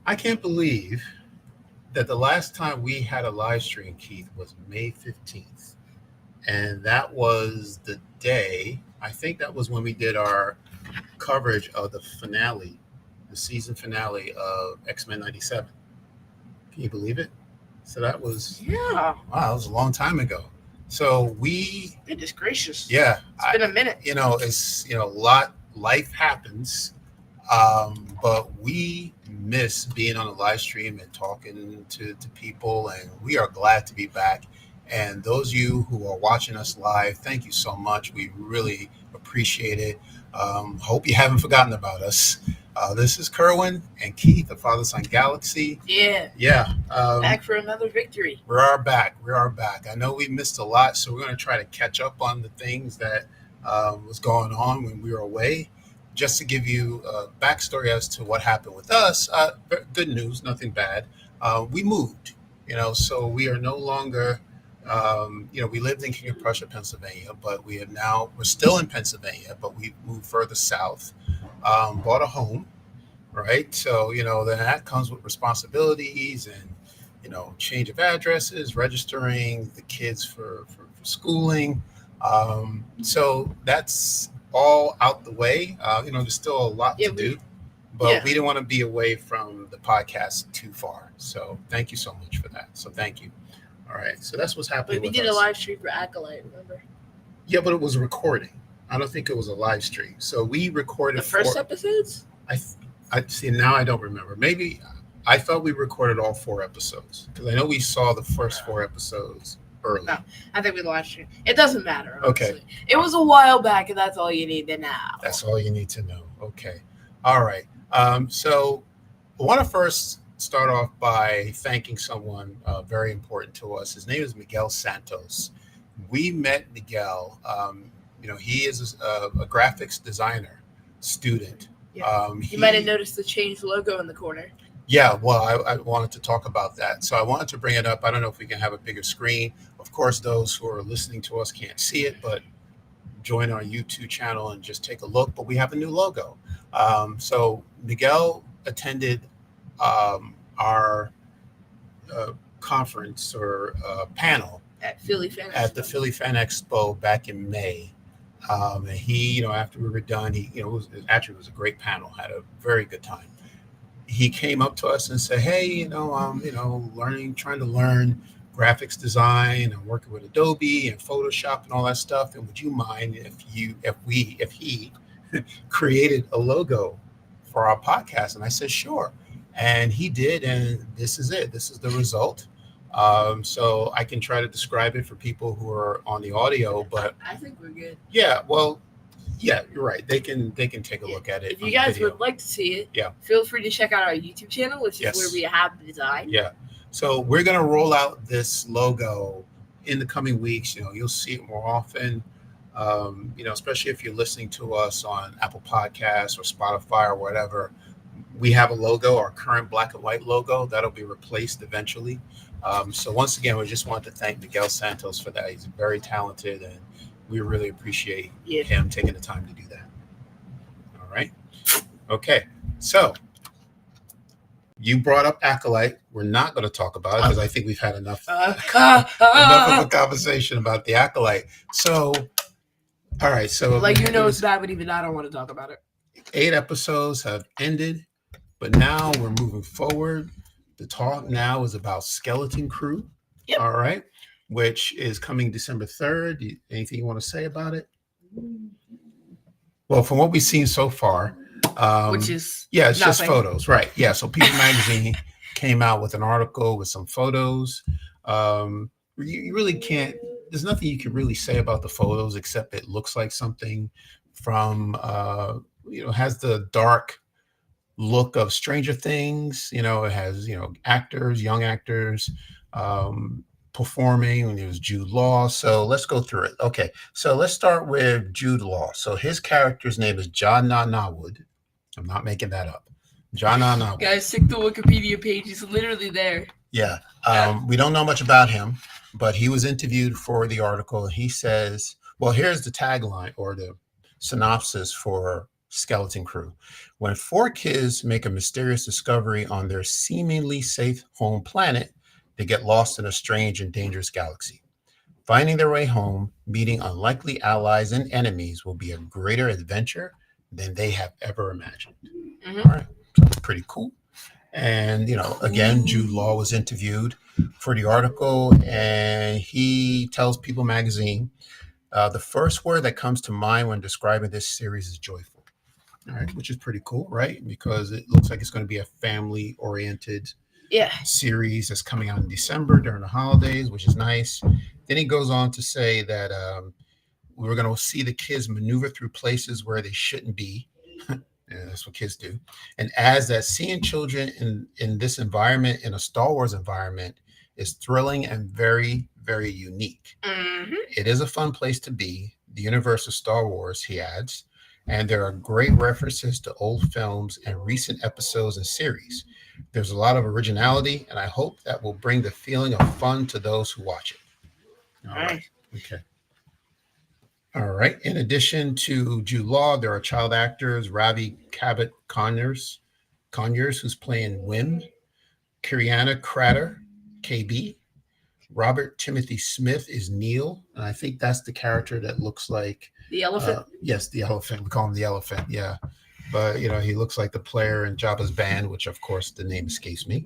I can't believe that the last time we had a live stream, Keith, was May 15th. And that was the day, I think that was when we did our coverage of the finale, the season finale of X-Men 97. Can you believe it? So that was, Yeah. wow, that was a long time ago. So we, Goodness gracious. yeah, It's been a minute. it's, a lot, life happens. But we miss being on a live stream and talking to people, and we are glad to be back. And those of you who are watching us live, thank you so much. We really appreciate it. Hope you haven't forgotten about us. This is Kerwin and Keith of Father Son Galaxy. Yeah. Yeah. Back for another victory. We are back. We are back. I know we missed a lot, so we're going to try to catch up on the things that was going on when we were away. Just to give you a backstory as to what happened with us, good news, nothing bad. We moved, so we are no longer, we lived in King of Prussia, Pennsylvania, but we're still in Pennsylvania, but we moved further south, bought a home, right? So, then that comes with responsibilities and, change of addresses, registering the kids for schooling. So that's all out the way. There's still a lot to do, but we didn't want to be away from the podcast too far. So thank you so much for that. So thank you. All right. So that's what's happening. But we did a live stream for Acolyte, remember? Yeah, but it was a recording. I don't think it was a live stream. So we recorded the first episodes. I see. Now I don't remember. Maybe I thought we recorded all 4 episodes because I know we saw the first 4 episodes early. No, I think we live streamed. It doesn't matter. Honestly. Okay. It was a while back, and that's all you need to know. That's all you need to know. Okay. All right. So I want to first start off by thanking someone very important to us. His name is Miguel Santos. We met Miguel. He is a graphics designer student. Yeah. You might have noticed the changed logo in the corner. Yeah, well, I wanted to talk about that. So I wanted to bring it up. I don't know if we can have a bigger screen. Of course, those who are listening to us can't see it, but join our YouTube channel and just take a look. But we have a new logo. So Miguel attended our conference or panel at Philly Fan Expo. At the Philly Fan Expo back in May. And he, after we were done, it was a great panel. Had a very good time. He came up to us and said, "Hey, trying to learn graphics design. I'm working with Adobe and Photoshop and all that stuff. And would you mind if he created a logo for our podcast?" And I said, "Sure." And he did, and this is it. This is the result. So I can try to describe it for people who are on the audio, but I think we're good. Yeah, well, yeah, you're right. They can take a look at it. If you guys would like to see it, feel free to check out our YouTube channel, which is where we have the design. Yeah. So we're gonna roll out this logo in the coming weeks. You'll see it more often. Especially if you're listening to us on Apple Podcasts or Spotify or whatever. We have a logo, our current black and white logo, that'll be replaced eventually. So once again, we just want to thank Miguel Santos for that. He's very talented, and we really appreciate him taking the time to do that. All right. Okay. So you brought up Acolyte. We're not going to talk about it because I think we've had enough of a conversation about the Acolyte. So, all right. So it's bad, but even I don't want to talk about it. 8 episodes have ended, but now we're moving forward. The talk now is about Skeleton Crew. Yep. All right. Which is coming December 3rd. Anything you want to say about it? Well, from what we've seen so far, which is it's just photos, right? Yeah. So People Magazine came out with an article with some photos. You really can't. There's nothing you can really say about the photos except it looks like something from has the dark look of Stranger Things. It has actors, young actors performing, and it was Jude Law. So let's go through it. Okay, so let's start with Jude Law. So his character's name is Jod Na Nawood. I'm not making that up. Jod Na Nawood. Guys, check the Wikipedia page. He's literally there. Yeah. We don't know much about him, but he was interviewed for the article. He says, well, here's the tagline or the synopsis for Skeleton Crew. When 4 kids make a mysterious discovery on their seemingly safe home planet, they get lost in a strange and dangerous galaxy. Finding their way home, meeting unlikely allies and enemies will be a greater adventure than they have ever imagined. All right, so that's pretty cool. And, again, Jude Law was interviewed for the article, and he tells People magazine, the first word that comes to mind when describing this series is joyful. All right, which is pretty cool, right? Because it looks like it's going to be a family-oriented series that's coming out in December during the holidays, which is nice. Then he goes on to say that we're going to see the kids maneuver through places where they shouldn't be. Yeah, that's what kids do. And adds that seeing children in this environment, in a Star Wars environment, is thrilling and very, very unique. Mm-hmm. It is a fun place to be, the universe of Star Wars, he adds. And there are great references to old films and recent episodes and series. There's a lot of originality, and I hope that will bring the feeling of fun to those who watch it. All right. Okay. All right. In addition to Jude Law, there are child actors Ravi Cabot-Conyers, who's playing Wim, Kiriana Crater, KB, Robert Timothy Smith is Neil, and I think that's the character that looks like the elephant. Yes, the elephant. We call him the elephant. Yeah, but he looks like the player in Jabba's band, which of course the name escapes me.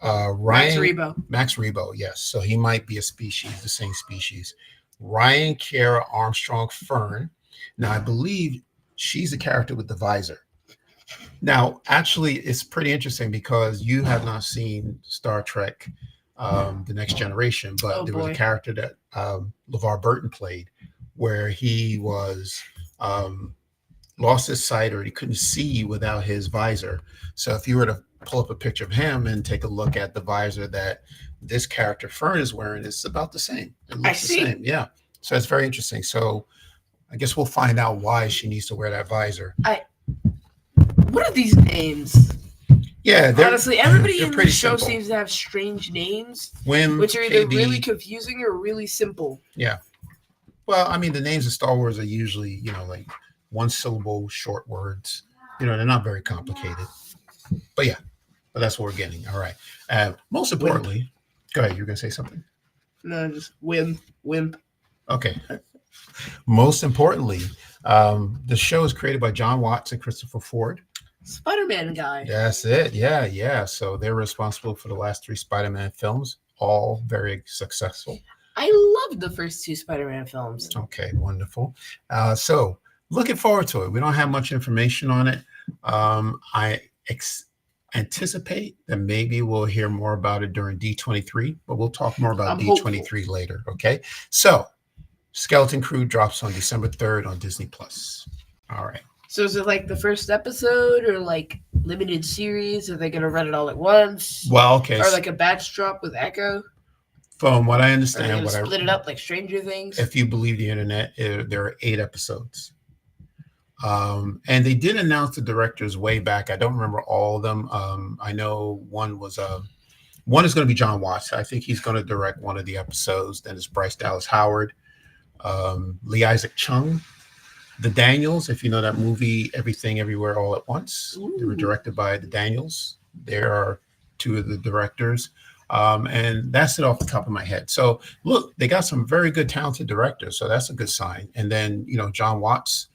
Max Rebo. Yes, so he might be a species, the same species. Ryan Kiera Armstrong Fern. Now I believe she's a character with the visor. Now, actually, it's pretty interesting because you have not seen Star Trek. The Next Generation, but was a character that LeVar Burton played where he was lost his sight, or he couldn't see without his visor. So if you were to pull up a picture of him and take a look at the visor that this character Fern is wearing, it's about the same. It looks the same. Yeah. So it's very interesting. So I guess we'll find out why she needs to wear that visor. What are these names? Yeah, honestly, everybody in the show seems to have strange names, which are either really confusing or really simple. Yeah. Well, I mean, the names of Star Wars are usually, like one syllable short words. They're not very complicated. But that's what we're getting. All right. Most importantly, go ahead. You're going to say something? No, just wimp. Okay. Most importantly, the show is created by John Watts and Christopher Ford. Spider-Man guy. That's it. Yeah. So they're responsible for the last 3 Spider-Man films, all very successful. I loved the first 2 Spider-Man films. Okay, wonderful. So looking forward to it. We don't have much information on it. I anticipate that maybe we'll hear more about it during D23, but we'll talk more about D23 later. Okay. So Skeleton Crew drops on December 3rd on Disney Plus. All right. So is it like the first episode or like limited series? Are they going to run it all at once? Well, okay. Or like a batch drop with Echo? From what I understand, split it up like Stranger Things? If you believe the internet, there are 8 episodes. And they did announce the directors way back. I don't remember all of them. I know one is going to be John Watts. I think he's going to direct one of the episodes. Then it's Bryce Dallas Howard, Lee Isaac Chung. The Daniels, if you know that movie, Everything Everywhere All at Once. Ooh. They were directed by the Daniels. There are 2 of the directors. And that's it off the top of my head. So look, they got some very good, talented directors. So that's a good sign. And then, John Watts,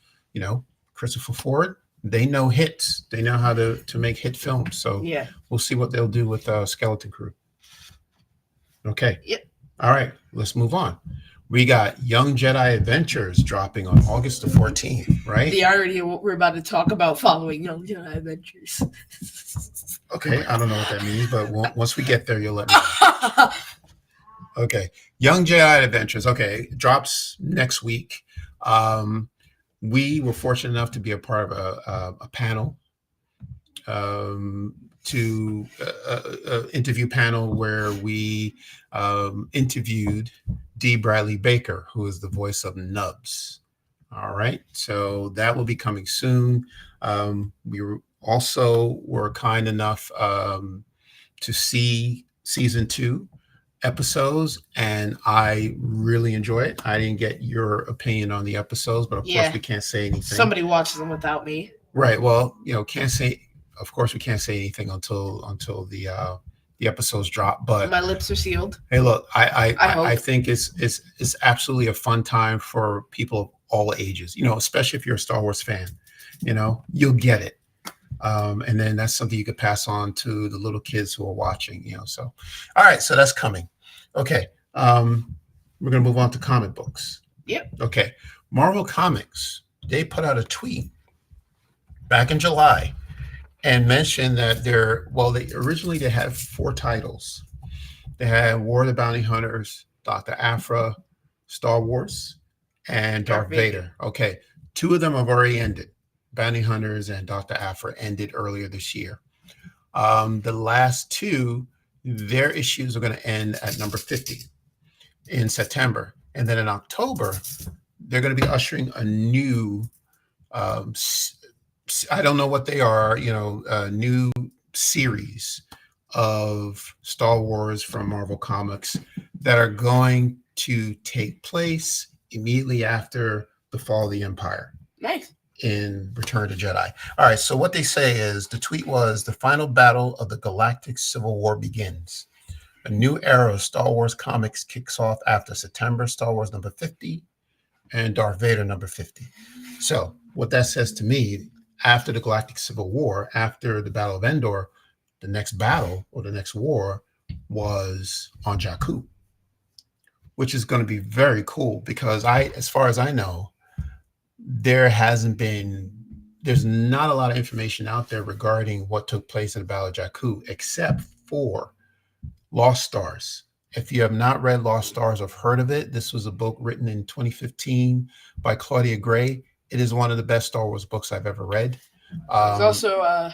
Christopher Ford, they know hits. They know how to make hit films. So we'll see what they'll do with Skeleton Crew. Okay. Yep. All right, let's move on. We got Young Jedi Adventures dropping on August the 14th, right? The irony of what we're about to talk about following Young Jedi Adventures. Okay, I don't know what that means, but once we get there, you'll let me know. Okay, Young Jedi Adventures. Okay, drops next week. We were fortunate enough to be a part of a panel, interview panel where we interviewed Dee Bradley Baker, who is the voice of Nubs. All right, so that will be coming soon. We were kind enough to see season 2 episodes, and I really enjoy it. I didn't get your opinion on the episodes, but of course we can't say anything. Somebody watches them without me. Right. Well, can't say. Of course, we can't say anything until the episodes drop. But my lips are sealed. Hey, look, I think it's absolutely a fun time for people of all ages. Especially if you're a Star Wars fan. You'll get it. And then that's something you could pass on to the little kids who are watching. So, all right. So that's coming. Okay. We're gonna move on to comic books. Yep. Okay. Marvel Comics, they put out a tweet back in July and mentioned that they had 4 titles. They had War of the Bounty Hunters, Dr. Aphra, Star Wars, and Darth Vader. Okay. 2 of them have already ended. Bounty Hunters and Dr. Aphra ended earlier this year. The last 2, their issues are going to end at number 50 in September. And then in October, they're going to be ushering a new, I don't know what they are, new series of Star Wars from Marvel Comics that are going to take place immediately after the fall of the Empire. Nice. In Return to Jedi. All right, so what they say is, the tweet was, the final battle of the galactic civil war begins. A new era of Star Wars comics kicks off after September Star Wars number 50 and Darth Vader number 50. So what that says to me, after the galactic civil war, after the Battle of Endor, the next battle or the next war was on Jakku, which is going to be very cool because as far as I know, there's not a lot of information out there regarding what took place in the Battle of Jakku, except for Lost Stars. If you have not read Lost Stars or heard of it, this was a book written in 2015 by Claudia Gray. It is one of the best Star Wars books I've ever read. There's also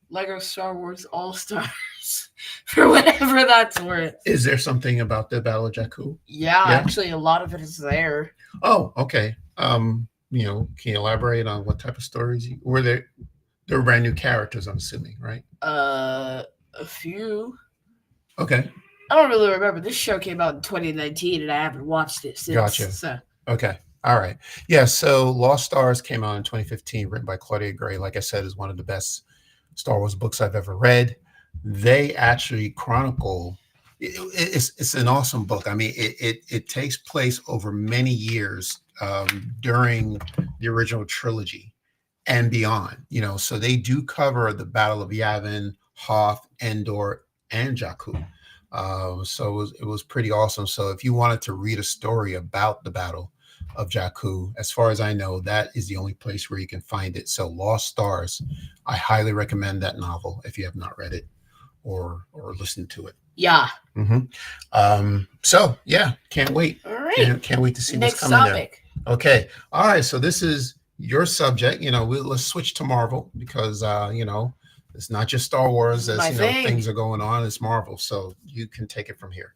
Lego Star Wars All-Stars, for whatever that's worth. Is there something about the Battle of Jakku? Yeah, actually, a lot of it is there. Oh, okay. Can you elaborate on what type of stories were there? There were brand new characters, I'm assuming, right? A few. Okay. I don't really remember. This show came out in 2019, and I haven't watched it since. Gotcha. So. Okay. All right. Yeah. So Lost Stars came out in 2015, written by Claudia Gray. Like I said, is one of the best Star Wars books I've ever read. They actually chronicle. It's an awesome book. I mean, it takes place over many years during the original trilogy and beyond. So they do cover the Battle of Yavin, Hoth, Endor, and Jakku. So it was pretty awesome. So if you wanted to read a story about the Battle of Jakku, as far as I know, that is the only place where you can find it. So Lost Stars, I highly recommend that novel if you have not read it or listened to it. Yeah. Mm-hmm. So yeah, can't wait. All right. Can't wait to see Next what's coming topic. there. Okay. All right. So this is your subject. Let's switch to Marvel because it's not just Star Wars. As things are going on, it's Marvel. So you can take it from here.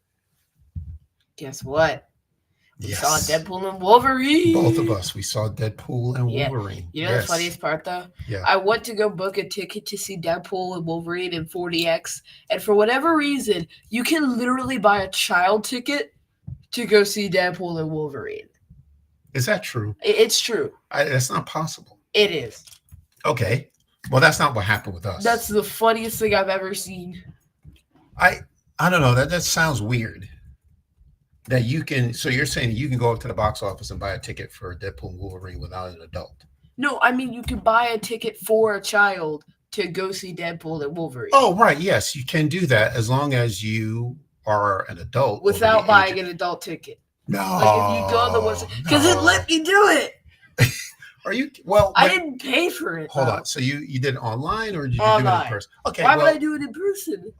Guess what? We saw Deadpool and Wolverine. Both of us. We saw Deadpool and Wolverine. You know the funniest part, though? Yeah. I went to go book a ticket to see Deadpool and Wolverine in 4DX, and for whatever reason, you can literally buy a child ticket to go see Deadpool and Wolverine. Is that true? It's true. That's not possible. It is. Okay. Well, that's not what happened with us. That's the funniest thing I've ever seen. I don't know. That sounds weird. That you can, so you're saying you can go up to the box office and buy a ticket for Deadpool and Wolverine without an adult? No, I mean you can buy a ticket for a child to go see Deadpool and Wolverine. Oh, right. Yes, you can do that as long as you are an adult. Without buying an adult ticket. No. Like if you go the ones, because it let me do it. Are you? Well, I didn't pay for it. Hold on. So you did it online or did you do it in person? Okay. Why would I do it in person?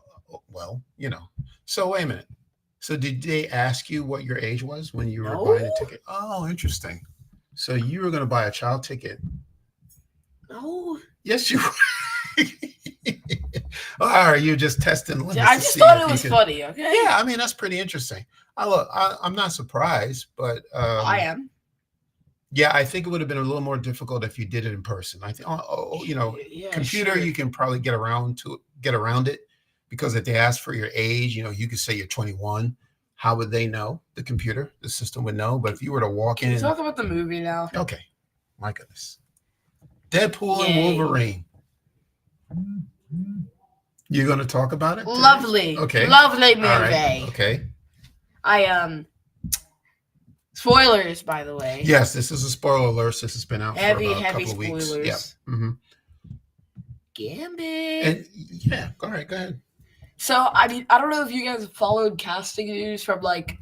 Well, So wait a minute. So did they ask you what your age was when you were buying a ticket? Oh, interesting. So you were going to buy a child ticket? No. Yes, you were. All right, you're just testing limits. I just thought it was funny. Okay. Yeah, I mean that's pretty interesting. I'm not surprised, but I am. Yeah, I think it would have been a little more difficult if you did it in person. I think, computer, sure. You can probably get around it. Because if they ask for your age, you could say you're 21. How would they know? The computer, the system would know. But if you were to walk in. Talk about the movie now. Okay. My goodness. Deadpool and Yay. Wolverine. You're going to talk about it today? Lovely. Okay. Lovely movie. All right. Okay. Spoilers, by the way. Yes, this is a spoiler alert. This has been out Heavy, for about a heavy couple of weeks. spoilers. Yeah. Mm-hmm. Gambit. And yeah, go ahead. So, I mean, I don't know if you guys followed casting news from like,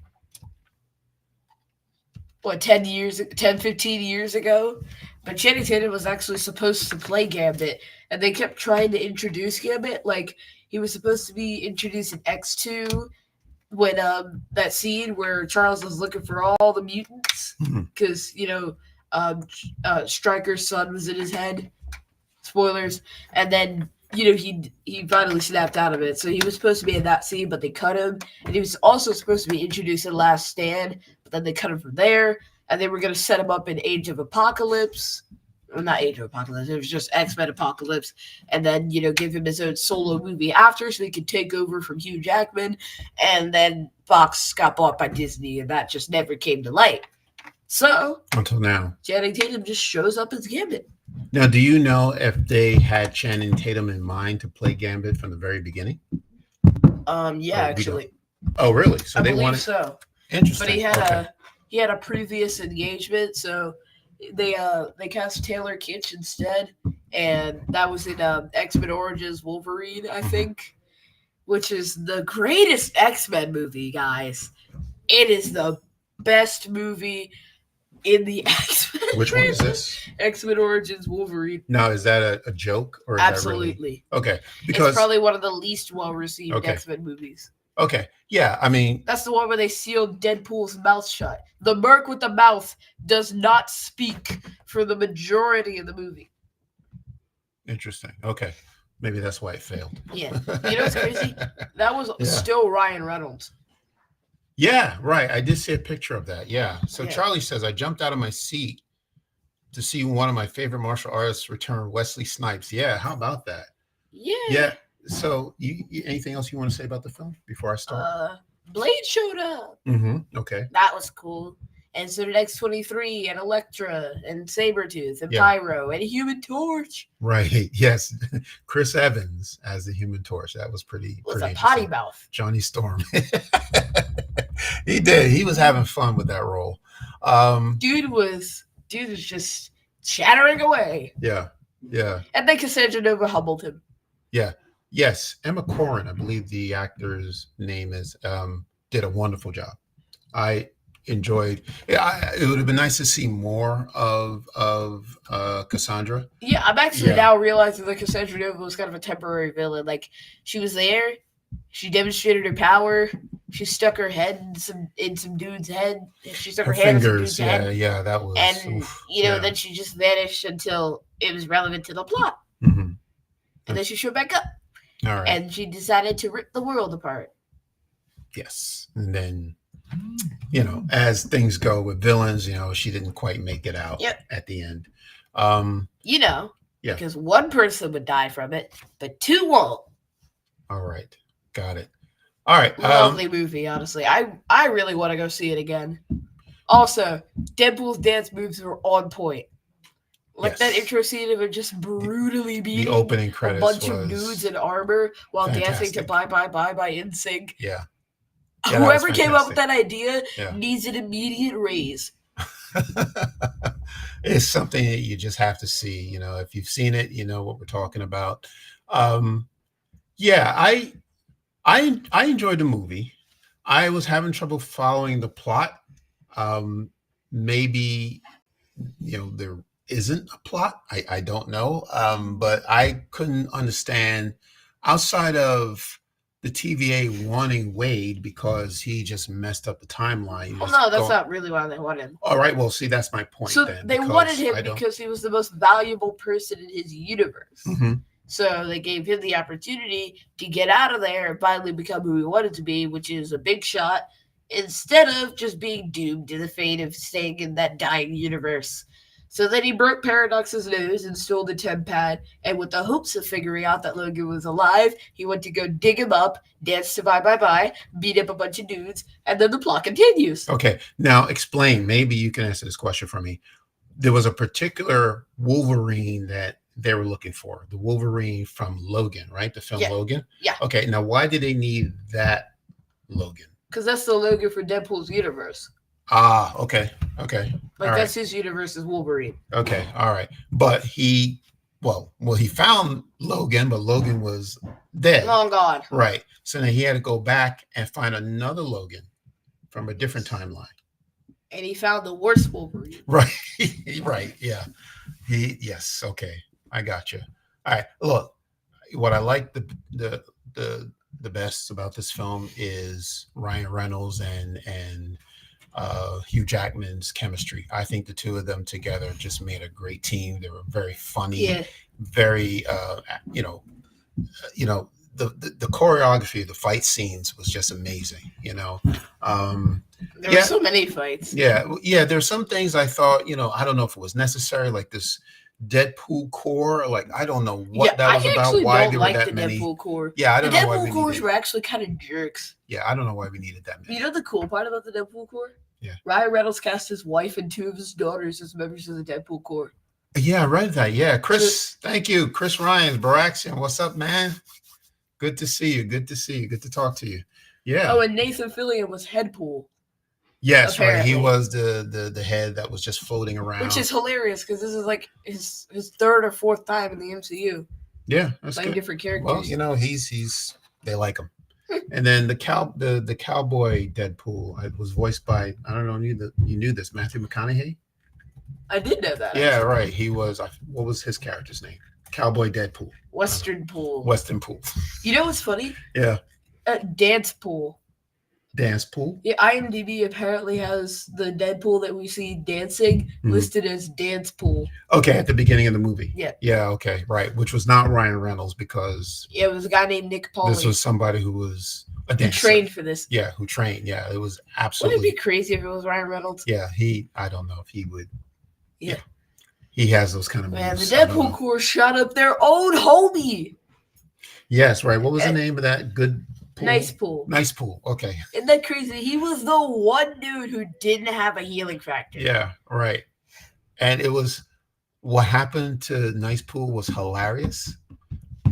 10, 15 years ago? But Channing Tatum was actually supposed to play Gambit, and they kept trying to introduce Gambit. Like, he was supposed to be introduced in X2 when that scene where Charles was looking for all the mutants because Stryker's son was in his head. Spoilers. And then he finally snapped out of it. So he was supposed to be in that scene, but they cut him. And he was also supposed to be introduced in Last Stand, but then they cut him from there. And they were going to set him up in Age of Apocalypse. Well, not Age of Apocalypse. It was just X-Men Apocalypse. And then, give him his own solo movie after so he could take over from Hugh Jackman. And then Fox got bought by Disney, and that just never came to light. So, until now, Channing Tatum just shows up as Gambit. Now, do you know if they had Channing Tatum in mind to play Gambit from the very beginning? Yeah, actually. Oh, really? So I they believe wanted. so. Interesting. But he had a previous engagement, so they cast Taylor Kitsch instead, and that was in X-Men Origins Wolverine, I think, which is the greatest X-Men movie, guys. It is the best movie in the X-Men. Which one is this? X-Men Origins Wolverine. Now, is that a joke or is absolutely? That really... Okay, because it's probably one of the least well-received X-Men movies. Okay, yeah, I mean... That's the one where they sealed Deadpool's mouth shut. The merc with the mouth does not speak for the majority of the movie. Interesting. Okay. Maybe that's why it failed. Yeah. You know what's crazy? That was still Ryan Reynolds. Yeah, right. I did see a picture of that. Yeah. So Charlie says, I jumped out of my seat to see one of my favorite martial artists return, Wesley Snipes. Yeah, how about that? Yeah. Yeah. So, you anything else you want to say about the film before I start? Blade showed up. Okay. That was cool. And so did X-23 and Elektra and Sabretooth and Pyro and Human Torch. Right. Yes. Chris Evans as the Human Torch. That was pretty a potty mouth. Johnny Storm. He did. He was having fun with that role. Dude was just chattering away. Yeah. Yeah. And then Cassandra Nova humbled him. Yeah. Yes. Emma Corrin, I believe the actor's name is, did a wonderful job. I enjoyed it. It would have been nice to see more of Cassandra. Yeah, I'm actually now realizing that Cassandra Nova was kind of a temporary villain. Like, she was there, she demonstrated her power, she stuck her head in some dude's head. She stuck her hand in some dude's head. Yeah, that was. And then she just vanished until it was relevant to the plot. And then she showed back up. All right. And she decided to rip the world apart. Yes, and then. As things go with villains, she didn't quite make it out at the end. Because one person would die from it, but two won't. All right. Got it. All right. Lovely movie, honestly. I really want to go see it again. Also, Deadpool's dance moves were on point. Like that intro scene of it just brutally beating the opening credits a bunch of dudes in armor while dancing to Bye Bye Bye by NSYNC. Yeah. Whoever came up with that idea needs an immediate raise. It's something that you just have to see. If you've seen it, you know what we're talking about. I enjoyed the movie. I was having trouble following the plot. Maybe there isn't a plot. I don't know. But I couldn't understand outside of the TVA wanting Wade because he just messed up the timeline. Well, no, that's not really why they wanted him. All right, well, see, that's my point. So they wanted him because he was the most valuable person in his universe. So they gave him the opportunity to get out of there and finally become who he wanted to be, which is a big shot, instead of just being doomed to the fate of staying in that dying universe. So then he broke Paradox's nose and stole the temp pad, and with the hopes of figuring out that Logan was alive, he went to go dig him up, dance to Bye Bye Bye, beat up a bunch of dudes, and then the plot continues. Okay, now explain. Maybe you can answer this question for me. there was a particular Wolverine that they were looking for, the Wolverine from Logan, right? The film Yeah. Logan. Yeah. Okay. Now, why did they need that Logan? Because that's the Logan for Deadpool's universe. Ah, okay. Okay. Like, All that's right. his universe is Wolverine. Okay. All right. But he, he found Logan, but Logan was dead. Long gone. Right. So then he had to go back and find another Logan from a different timeline. And he found the worst Wolverine. Right. Right. Yeah. Yes. Okay. I got you. All right. Look, what I like the best about this film is Ryan Reynolds and Hugh Jackman's chemistry. I think the two of them together just made a great team. They were very funny, very the choreography, the fight scenes was just amazing. There were so many fights. Yeah. There's some things I thought, I don't know if it was necessary, like this Deadpool core. Like, I don't know what that was about. Why there were that many? Deadpool core. Yeah, I don't know why we Deadpool cores were actually kind of jerks. Yeah, I don't know why we needed that many. You know the cool part about the Deadpool core? Yeah. Ryan Reynolds cast his wife and two of his daughters as members of the Deadpool core. Yeah, I read that. Yeah, Chris, thank you. Chris Ryan, Baraxian, what's up, man? Good to see you. Good to talk to you. Yeah. Oh, and Nathan Fillion was Headpool. Yes, apparently. Right. He was the head that was just floating around. Which is hilarious because this is like his third or fourth time in the MCU. Yeah, that's playing good. Different characters. Well, he's they like him. And then the cowboy Deadpool was voiced by, I don't know, you knew this, Matthew McConaughey? I did know that. Yeah, actually. Right. He was, what was his character's name? Cowboy Deadpool. Western Pool. You know what's funny? Yeah. Dance Pool. Dance Pool? Yeah, IMDb apparently has the Deadpool that we see dancing listed as Dance Pool. Okay, at the beginning of the movie. Yeah. Yeah, okay, right. Which was not Ryan Reynolds because... Yeah, it was a guy named Nick Pauli. This was somebody who was a dancer. Who trained for this. Yeah, who trained. Yeah, it was absolutely... Wouldn't it be crazy if it was Ryan Reynolds? Yeah, I don't know if he would... Yeah. He has those kind of moves. Man, the Deadpool Corps shot up their own homie. Yes, right. What was the name of that good pool? Nice pool. Okay. Isn't that crazy? He was the one dude who didn't have a healing factor. Yeah, right. And it was what happened to Nice Pool was hilarious,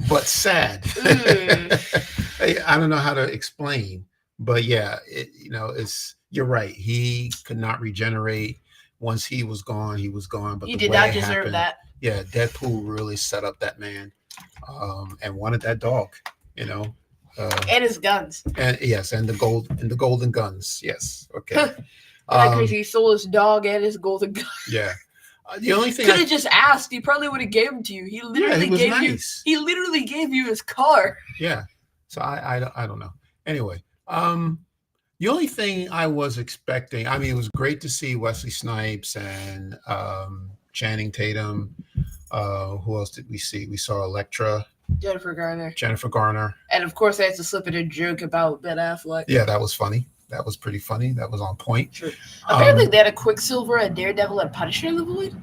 but sad. I don't know how to explain, but yeah, you're right. He could not regenerate. Once he was gone, he was gone. But he did not deserve that. Yeah, Deadpool really set up that man, and wanted that dog, and his guns. And yes, and the golden guns. Yes, okay. Crazy. He sold his dog and his golden gun. Yeah. The only thing could have just asked. He probably would have gave them to you. He literally He literally gave you his car. Yeah. So I don't know. Anyway, the only thing I was expecting, I mean, it was great to see Wesley Snipes and Channing Tatum. Who else did we see? We saw Elektra. Jennifer Garner. And of course, I had to slip in a joke about Ben Affleck. Yeah, that was funny. That was pretty funny. That was on point. Sure. Apparently, they had a Quicksilver, a Daredevil, and Punisher in the Void.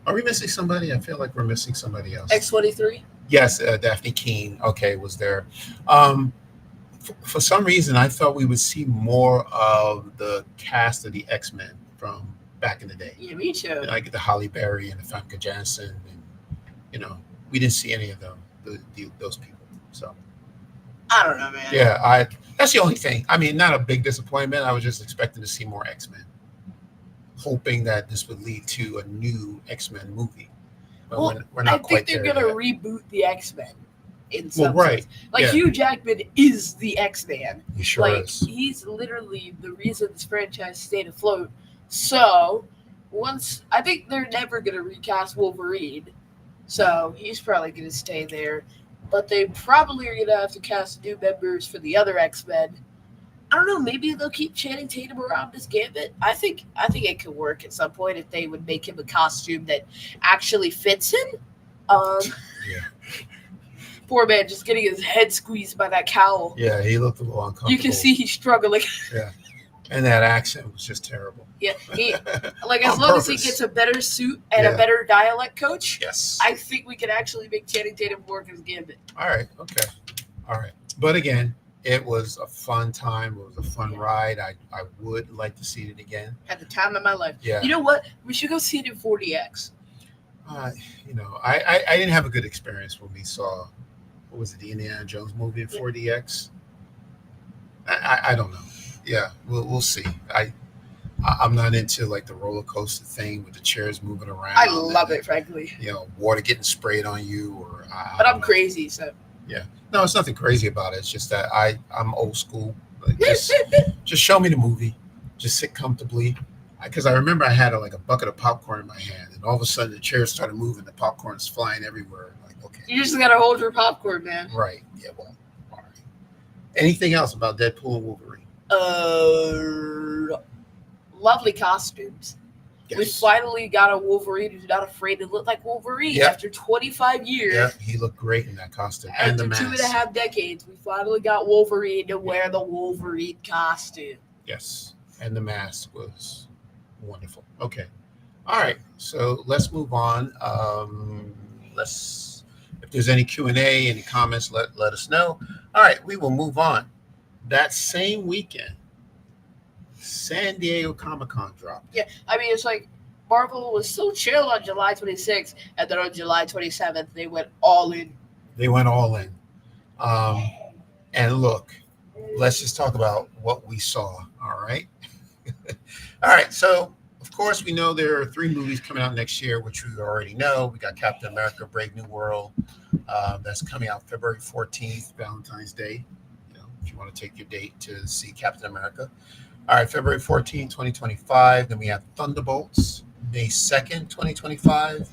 Are we missing somebody? I feel like we're missing somebody else. X-23? Yes, Daphne Keene. Okay, was there. For some reason, I thought we would see more of the cast of the X-Men from back in the day. Yeah, me too. Like the Halle Berry and the Famke Janssen. And, we didn't see any of them, those people. So I don't know, man. Yeah, that's the only thing. I mean, not a big disappointment. I was just expecting to see more X-Men, hoping that this would lead to a new X-Men movie. But we're not quite there. I think they're going to reboot the X-Men. In some right. sense. Like, Hugh Jackman is the X-Man. He sure is. He's literally the reason this franchise stayed afloat. So, I think they're never going to recast Wolverine. So, he's probably going to stay there. But they probably are going to have to cast new members for the other X-Men. I don't know. Maybe they'll keep Channing Tatum around as Gambit. I think it could work at some point if they would make him a costume that actually fits him. Yeah. Poor man, just getting his head squeezed by that cowl. Yeah, he looked a little uncomfortable. You can see he's struggling. Yeah, and that accent was just terrible. Yeah, as long as he gets a better suit and a better dialect coach, yes, I think we can actually make Channing Tatum work as Gambit. All right, okay, all right. But again, It was a fun time. It was a fun ride. I would like to see it again. Had the time of my life. Yeah. You know what? We should go see it in 40X. I didn't have a good experience when we saw, what was it, the Indiana Jones movie in 4DX? I don't know. Yeah, we'll see. I'm not into like the roller coaster thing with the chairs moving around. I love it, frankly. Water getting sprayed on you, but I'm crazy, so. Yeah. No, it's nothing crazy about it. It's just that I'm old school. Like, just show me the movie. Just sit comfortably. Because I remember I had a bucket of popcorn in my hand, and all of a sudden the chairs started moving. The popcorn's flying everywhere. Like, okay. You just gotta hold your popcorn, man. Right. Yeah. Well. All right. Anything else about Deadpool and Wolverine? Lovely costumes. Yes. We finally got a Wolverine who's not afraid to look like Wolverine after 25 years. Yeah, he looked great in that costume. And the mask. After 2.5 decades, we finally got Wolverine to wear the Wolverine costume. Yes, and the mask was wonderful. Okay. All right, so let's move on. If there's any Q&A, any comments, let us know. All right, we will move on. That same weekend, San Diego Comic-Con dropped. Yeah, I mean, it's like Marvel was so chill on July 26th, and then on July 27th, they went all in. And look, let's just talk about what we saw, all right? All right, so, of course, we know there are 3 movies coming out next year, which we already know. We got Captain America, Brave New World. That's coming out February 14th, Valentine's Day, if you want to take your date to see Captain America. All right, February 14th, 2025. Then we have Thunderbolts, May 2nd, 2025.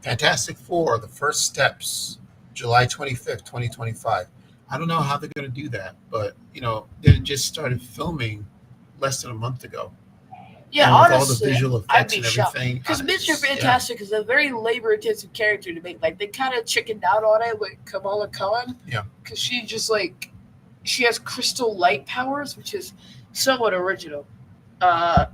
Fantastic Four, The First Steps, July 25th, 2025. I don't know how they're going to do that, but, they just started filming less than a month ago. Yeah, and honestly, with all the visual effects and everything. Because Mr. Fantastic is a very labor-intensive character to make. Like, they kind of chickened out on it with Kamala Khan. Yeah. Because she just, she has crystal light powers, which is somewhat original. I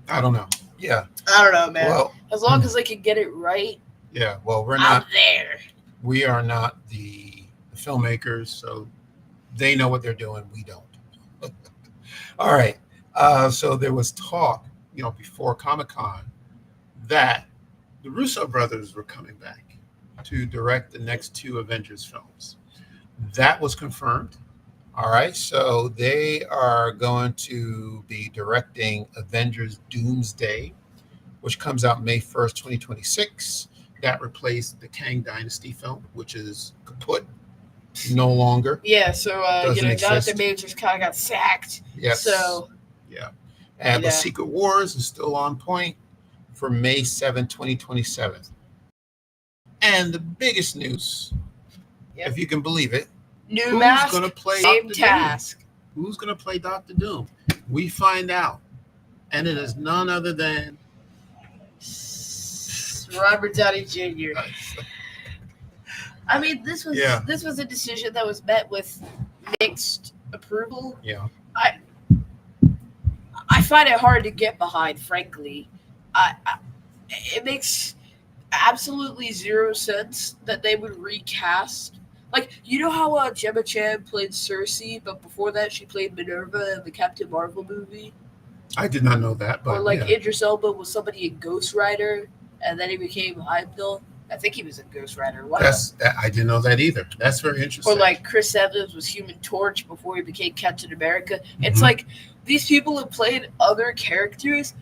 don't know. Yeah. I don't know, man. Well, as long as they can get it right. Yeah. Well, I'm there. We are not the filmmakers, so they know what they're doing. We don't. All right. So there was talk, before Comic-Con that the Russo brothers were coming back to direct the next 2 Avengers films. That was confirmed. All right, so they are going to be directing Avengers Doomsday, which comes out May 1st, 2026. That replaced the Kang Dynasty film, which is kaput, no longer. Yeah, so, Jonathan Majors kind of got sacked. Yes. So. Yeah. And the Secret Wars is still on point for May 7th, 2027. And the biggest news, if you can believe it, New mask, going to play same Dr. task. Doom? Who's going to play Dr. Doom? We find out. And it is none other than Robert Downey Jr. I mean, this was a decision that was met with mixed approval. Yeah. I find it hard to get behind, frankly. It makes absolutely 0 sense that they would recast. Like, you know how Gemma Chan played Cersei, but before that she played Minerva in the Captain Marvel movie? I did not know that. But or Idris Elba was somebody in Ghost Rider, and then he became Heimdall. I think he was in Ghost Rider. I didn't know that either. That's very interesting. Or Chris Evans was Human Torch before he became Captain America. It's like these people have played other characters,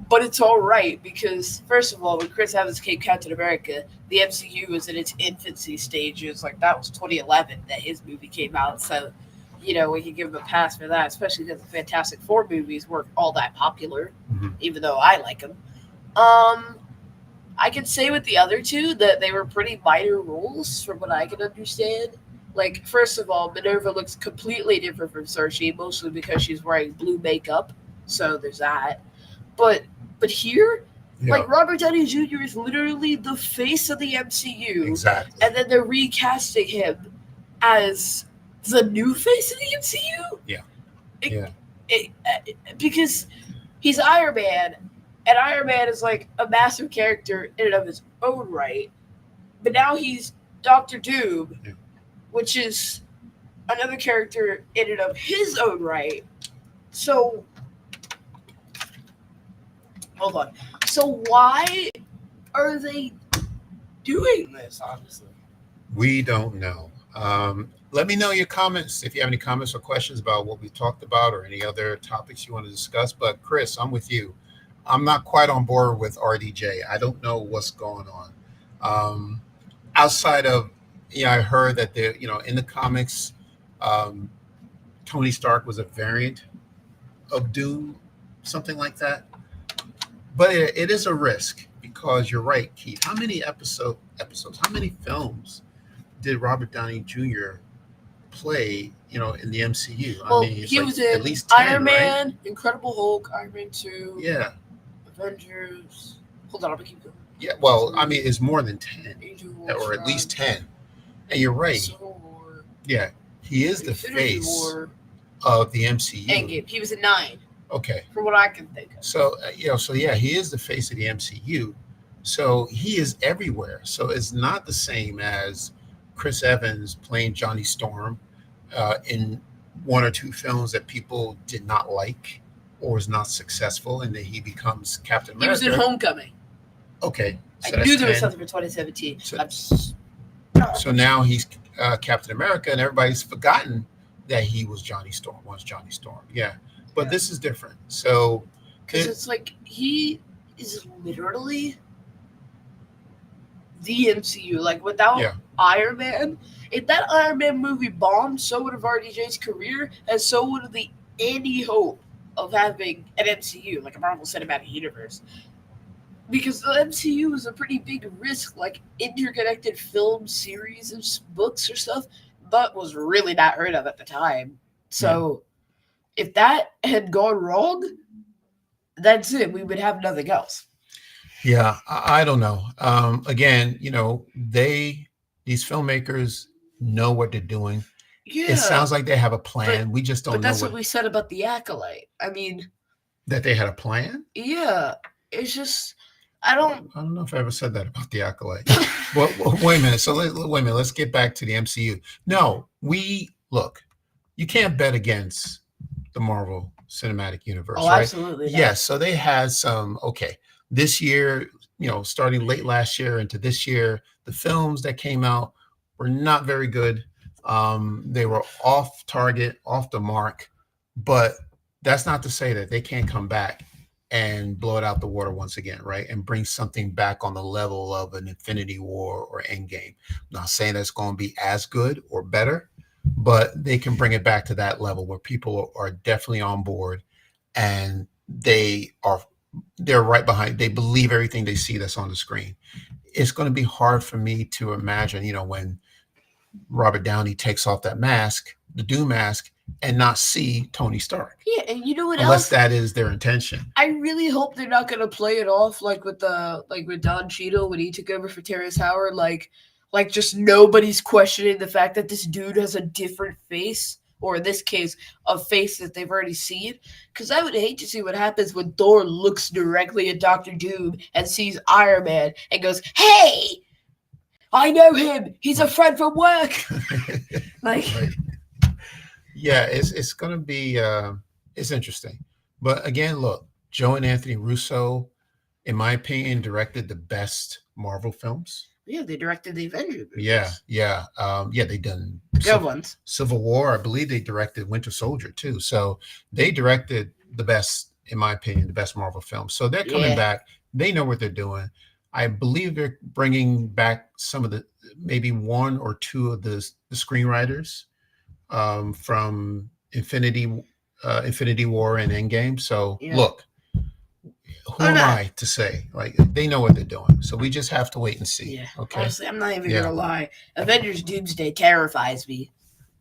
but it's all right because, first of all, when Chris Evans became Captain America, the MCU was in its infancy stages. That was 2011 that his movie came out. So, we can give him a pass for that, especially because the Fantastic Four movies weren't all that popular, even though I like them. I can say with the other 2 that they were pretty minor roles from what I can understand. First of all, Minerva looks completely different from Cersei, mostly because she's wearing blue makeup. So there's that. But here, Robert Downey Jr. is literally the face of the MCU. Exactly. And then they're recasting him as the new face of the MCU? Yeah. Because he's Iron Man, and Iron Man is a massive character in and of his own right. But now he's Dr. Doom, which is another character in and of his own right. So hold on. So why are they doing this? Honestly, We don't know. Let me know your comments if you have any comments or questions about what we talked about or any other topics you want to discuss. But Chris, I'm with you. I'm not quite on board with RDJ. I don't know what's going on. Um, Outside of, I heard that in the comics, um, Tony Stark was a variant of Doom, something like that. But it is a risk because you're right, Keith. How many episodes? How many films did Robert Downey Jr. play? In the MCU. I well, mean, it's he like was in at least 10, Iron right? Man, Incredible Hulk, Iron Man 2, Yeah, Avengers. Hold on, I'm gonna keep going. yeah. Well, I mean, it's more than 10, Age of or at least Ultron, 10. And you're right. Civil War, Yeah, he is the Infinity face War, of the MCU. Endgame. He was in 9, Okay. from what I can think of. So yeah, he is the face of the MCU. So he is everywhere. So it's not the same as Chris Evans playing Johnny Storm in one or two films that people did not like or was not successful, and then he becomes Captain He America. was in Homecoming. Okay, so I that's knew there was 10. something for 2017. So now he's Captain America, and everybody's forgotten that he was Johnny Storm. Once Johnny Storm, yeah. But Yeah. this is different. So Because it's like he is literally the MCU. Like without Yeah. Iron Man, if that Iron Man movie bombed, so would have RDJ's career, and so would the any hope of having an MCU, like a Marvel Cinematic Universe. Because the MCU is a pretty big risk, like interconnected film series and books or stuff, but was really not heard of at the time. So if that had gone wrong, that's it. We would have nothing else. Yeah, I don't know. Again, these filmmakers know what they're doing. Yeah. It sounds like they have a plan. We just don't But know that's what we said about the Acolyte. I mean, that they had a plan. yeah, it's just I don't know if I ever said that about the Acolyte. Well, wait a minute. So wait a minute. Let's get back to the MCU. No, look. You can't bet against the Marvel Cinematic Universe, Oh, right? absolutely not. Yes. So they had some. Okay, this year, starting late last year into this year, the films that came out were not very good. They were off target, off the mark, but that's not to say that they can't come back and blow it out the water once again, right? And bring something back on the level of an Infinity War or Endgame. I'm not saying that it's going to be as good or better, but they can bring it back to that level where people are definitely on board, and they're right behind. They believe everything they see that's on the screen. It's going to be hard for me to imagine, when Robert Downey takes off that mask, the Doom mask, and not see Tony Stark. Yeah, and you know what Unless else? that is their intention. I really hope they're not gonna play it off like with Don Cheadle when he took over for Terrence Howard, like just nobody's questioning the fact that this dude has a different face, or in this case, a face that they've already seen. Because I would hate to see what happens when Thor looks directly at Doctor Doom and sees Iron Man and goes, "Hey, I know him. He's a friend from work." Like, Right. Yeah, it's going to be it's interesting. But again, look, Joe and Anthony Russo, in my opinion, directed the best Marvel films. yeah, they directed the Avengers movies. Yeah. They done Good ones. Civil War. I believe they directed Winter Soldier too. So they directed the best, in my opinion, the best Marvel films. So they're coming back. They know what they're doing. I believe they're bringing back some of maybe one or two of the screenwriters from Infinity War and Endgame. So look, who am I to say? Like, they know what they're doing. So we just have to wait and see. Yeah. Okay. Honestly, I'm not even gonna lie. Avengers Doomsday terrifies me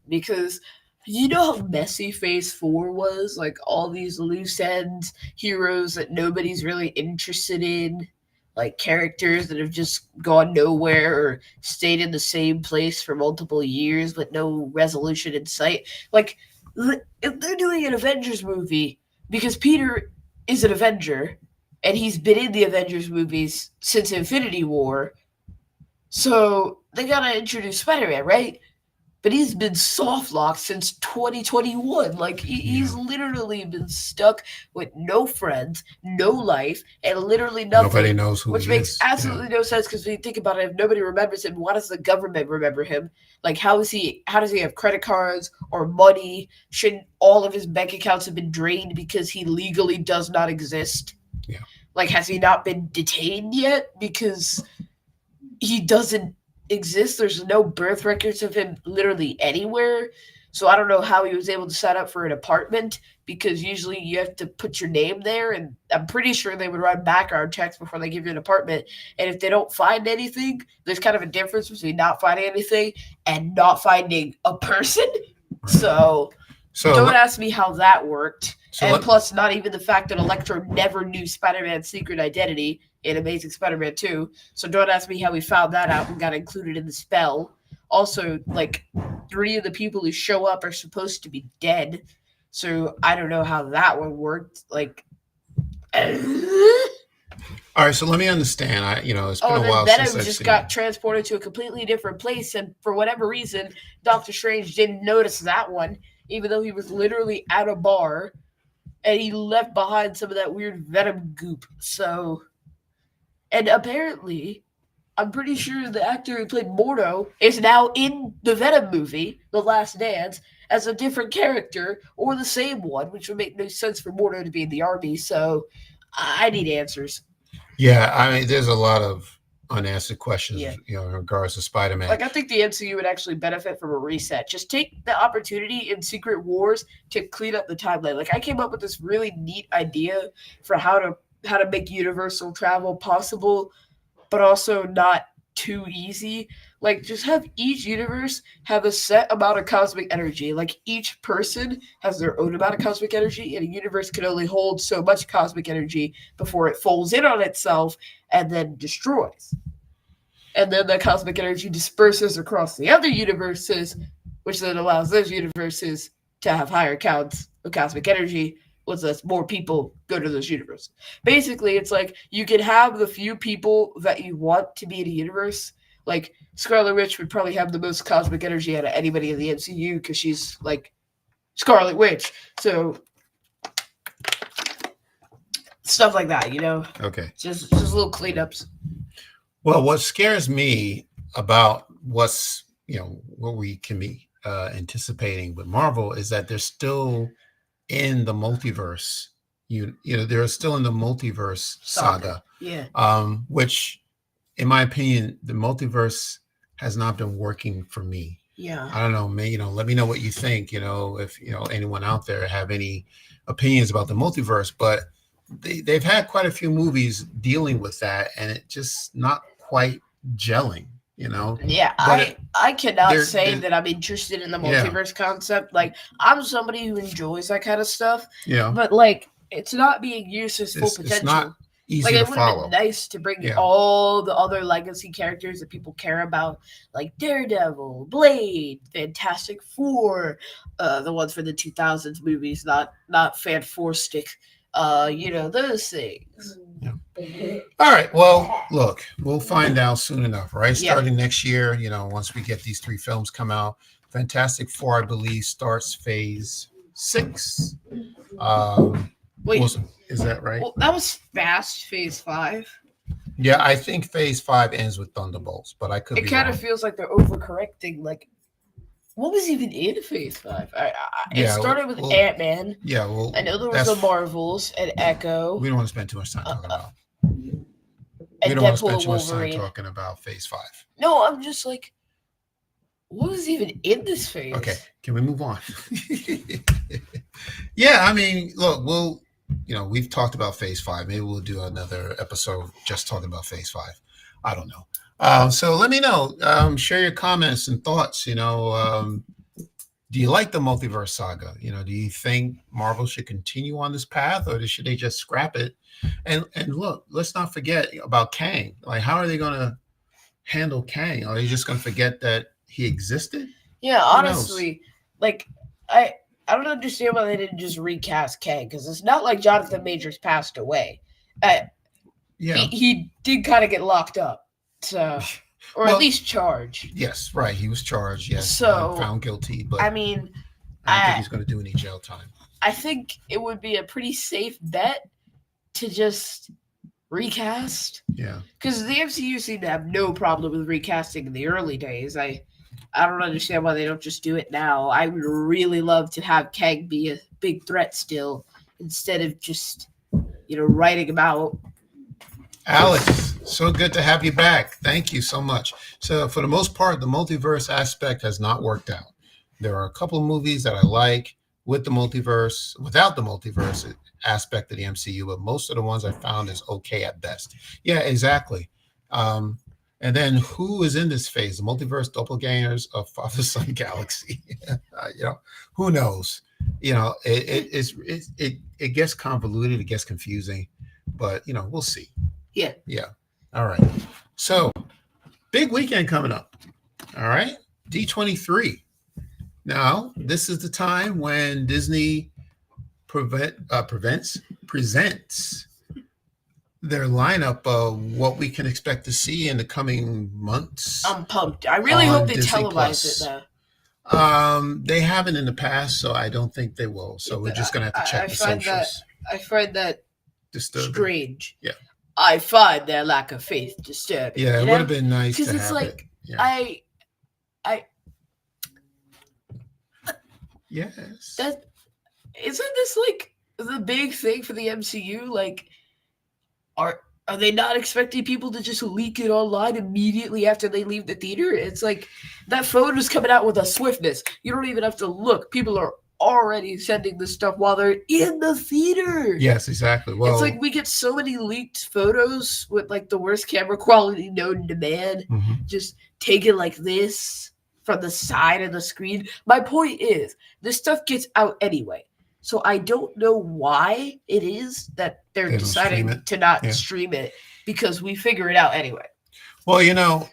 because you know how messy Phase 4 was? Like all these loose ends, heroes that nobody's really interested in, like characters that have just gone nowhere or stayed in the same place for multiple years with no resolution in sight. Like, if they're doing an Avengers movie because Peter is an Avenger and he's been in the Avengers movies since Infinity War, so they gotta introduce Spider-Man, right? but he's been soft locked since 2021. Like he's literally been stuck with no friends, no life, and literally nothing. Nobody knows who which he makes is. absolutely no sense because when you think about it, if nobody remembers him, why does the government remember him? Like how does he have credit cards or money? Shouldn't all of his bank accounts have been drained because he legally does not exist? Yeah. Like has he not been detained yet because he doesn't exist? There's no birth records of him literally anywhere. So I don't know how he was able to sign up for an apartment because usually you have to put your name there, and I'm pretty sure they would run background checks before they give you an apartment. And if they don't find anything, there's kind of a difference between not finding anything and not finding a person. Right. So So don't ask me how that worked. So and plus, not even the fact that Electro never knew Spider-Man's secret identity in Amazing Spider-Man 2. So don't ask me how he found that out and got included in the spell. Also, like, 3 of the people who show up are supposed to be dead. So I don't know how that one worked. Like, all right, so let me understand. It's been a while Venom since I've just seen got it. transported to a completely different place, and for whatever reason, Doctor Strange didn't notice that one, even though he was literally at a bar, and he left behind some of that weird Venom goop. So, and apparently, I'm pretty sure the actor who played Mordo is now in the Venom movie, The Last Dance, as a different character or the same one, which would make no sense for Mordo to be in the army. So, I need answers. Yeah, I mean, there's a lot of unanswered questions, Yeah. in regards to Spider-Man. Like, I think the MCU would actually benefit from a reset. Just take the opportunity in Secret Wars to clean up the timeline. Like, I came up with this really neat idea for how to make universal travel possible, but also not too easy. Like, just have each universe have a set amount of cosmic energy. Like, each person has their own amount of cosmic energy, and a universe can only hold so much cosmic energy before it folds in on itself and then destroys. And then the cosmic energy disperses across the other universes, which then allows those universes to have higher counts of cosmic energy, which lets more people go to those universes. Basically, it's like you can have the few people that you want to be in a universe. Like Scarlet Witch would probably have the most cosmic energy out of anybody in the MCU because she's like Scarlet Witch. So stuff like that, Okay. Just little cleanups. Well, what scares me about what we can be anticipating with Marvel is that they're still in the multiverse. They're still in the multiverse saga. Yeah. Which, in my opinion, the multiverse has not been working for me. Yeah. I don't know, maybe, let me know what you think, if, anyone out there have any opinions about the multiverse, but they've had quite a few movies dealing with that, and it just not quite gelling, Yeah, But I cannot they're- say they're- that I'm interested in the Yeah. multiverse concept. Like, I'm somebody who enjoys that kind of stuff, Yeah, but like, it's not being used to its full it's potential. not easy Like, to it would have follow. been nice to bring Yeah. all the other legacy characters that people care about, like Daredevil, Blade, Fantastic Four, the ones for the 2000s movies, not Fan Four Stick. Those things. All right. Well, look, we'll find out soon enough, right? Yeah. Starting next year, once we get these 3 films come out, Fantastic Four, I believe, starts phase 6. Wait, Is that right? well, that was Fast Phase 5. Yeah, I think phase 5 ends with Thunderbolts, but I could It be kind wrong. of feels like they're overcorrecting. Like, what was even in Phase 5? It Yeah, started with well, Ant-Man. Yeah, well, I know there was the Marvels and Echo we don't want to spend too much time talking about. and We don't want to Deadpool spend and too much time Wolverine. talking about phase 5. No, I'm just like, what was even in this phase? Okay, can we move on? Yeah, I mean, look, we've talked about phase 5. Maybe we'll do another episode just talking about phase 5. I don't know. So let me know. Share your comments and thoughts. Do you like the multiverse saga? Do you think Marvel should continue on this path, or should they just scrap it? And look, let's not forget about Kang. Like, how are they going to handle Kang? Are they just going to forget that he existed? Yeah, Who knows? honestly, like, I don't understand why they didn't just recast Kang, because it's not like Jonathan Majors passed away. Yeah. He did kind of get locked up. So or at Well, least charged. yes, right. He was charged. Yes, So found guilty, but I mean, I don't think I he's going to do any jail time. I think it would be a pretty safe bet to just recast, Yeah. because the MCU seemed to have no problem with recasting in the early days. I don't understand why they don't just do it now. I would really love to have Kang be a big threat still instead of just writing him out. Alex, so good to have you back. Thank you so much. So, for the most part, the multiverse aspect has not worked out. There are a couple of movies that I like with the multiverse, without the multiverse aspect of the MCU, but most of the ones I found is okay at best. Yeah, exactly. And then who is in this phase? The multiverse doppelgangers of Father Son Galaxy. Who knows? It gets convoluted, it gets confusing, but we'll see. Yeah. Yeah. All right. So, big weekend coming up. All right. D23. Now, this is the time when Disney presents their lineup of what we can expect to see in the coming months. I'm pumped. I really hope they Disney televise Plus. it though. They haven't in the past, so I don't think they will. So we're just gonna have to check the socials. I find that disturbing. Strange. Yeah. I find their lack of faith disturbing. Yeah, it would have been nice because to it's have like it. Yeah. Yes. That isn't this like the big thing for the MCU? Like, are they not expecting people to just leak it online immediately after they leave the theater? It's like that phone is coming out with a swiftness. You don't even have to look. People are already sending this stuff while they're in the theater. Yes, exactly. Well, it's like we get so many leaked photos with like the worst camera quality known to man, just taken like this from the side of the screen. My point is, this stuff gets out anyway. So I don't know why it is that they're deciding to not stream it, because we figure it out anyway. Well,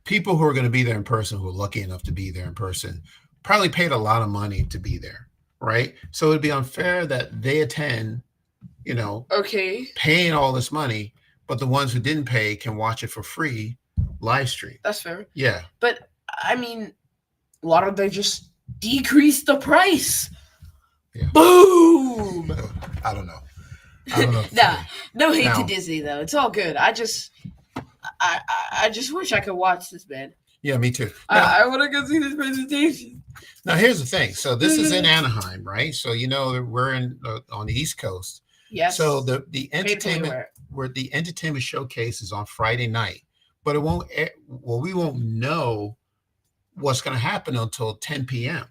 people who are going to be there in person, who are lucky enough to be there in person, probably paid a lot of money to be there, right? So it'd be unfair that they attend, paying all this money, but the ones who didn't pay can watch it for free, live stream. That's fair. Yeah. But, I mean, why don't they just decrease the price? Yeah. Boom! I don't know. No hate to Disney, though. It's all good. I just wish I could watch this, man. Yeah, me too. I want to go see this presentation. Now, here's the thing. So this is in Anaheim, right? So we're on the East Coast. Yes. So the entertainment showcase is on Friday night, but it won't. We won't know what's going to happen until 10 p.m.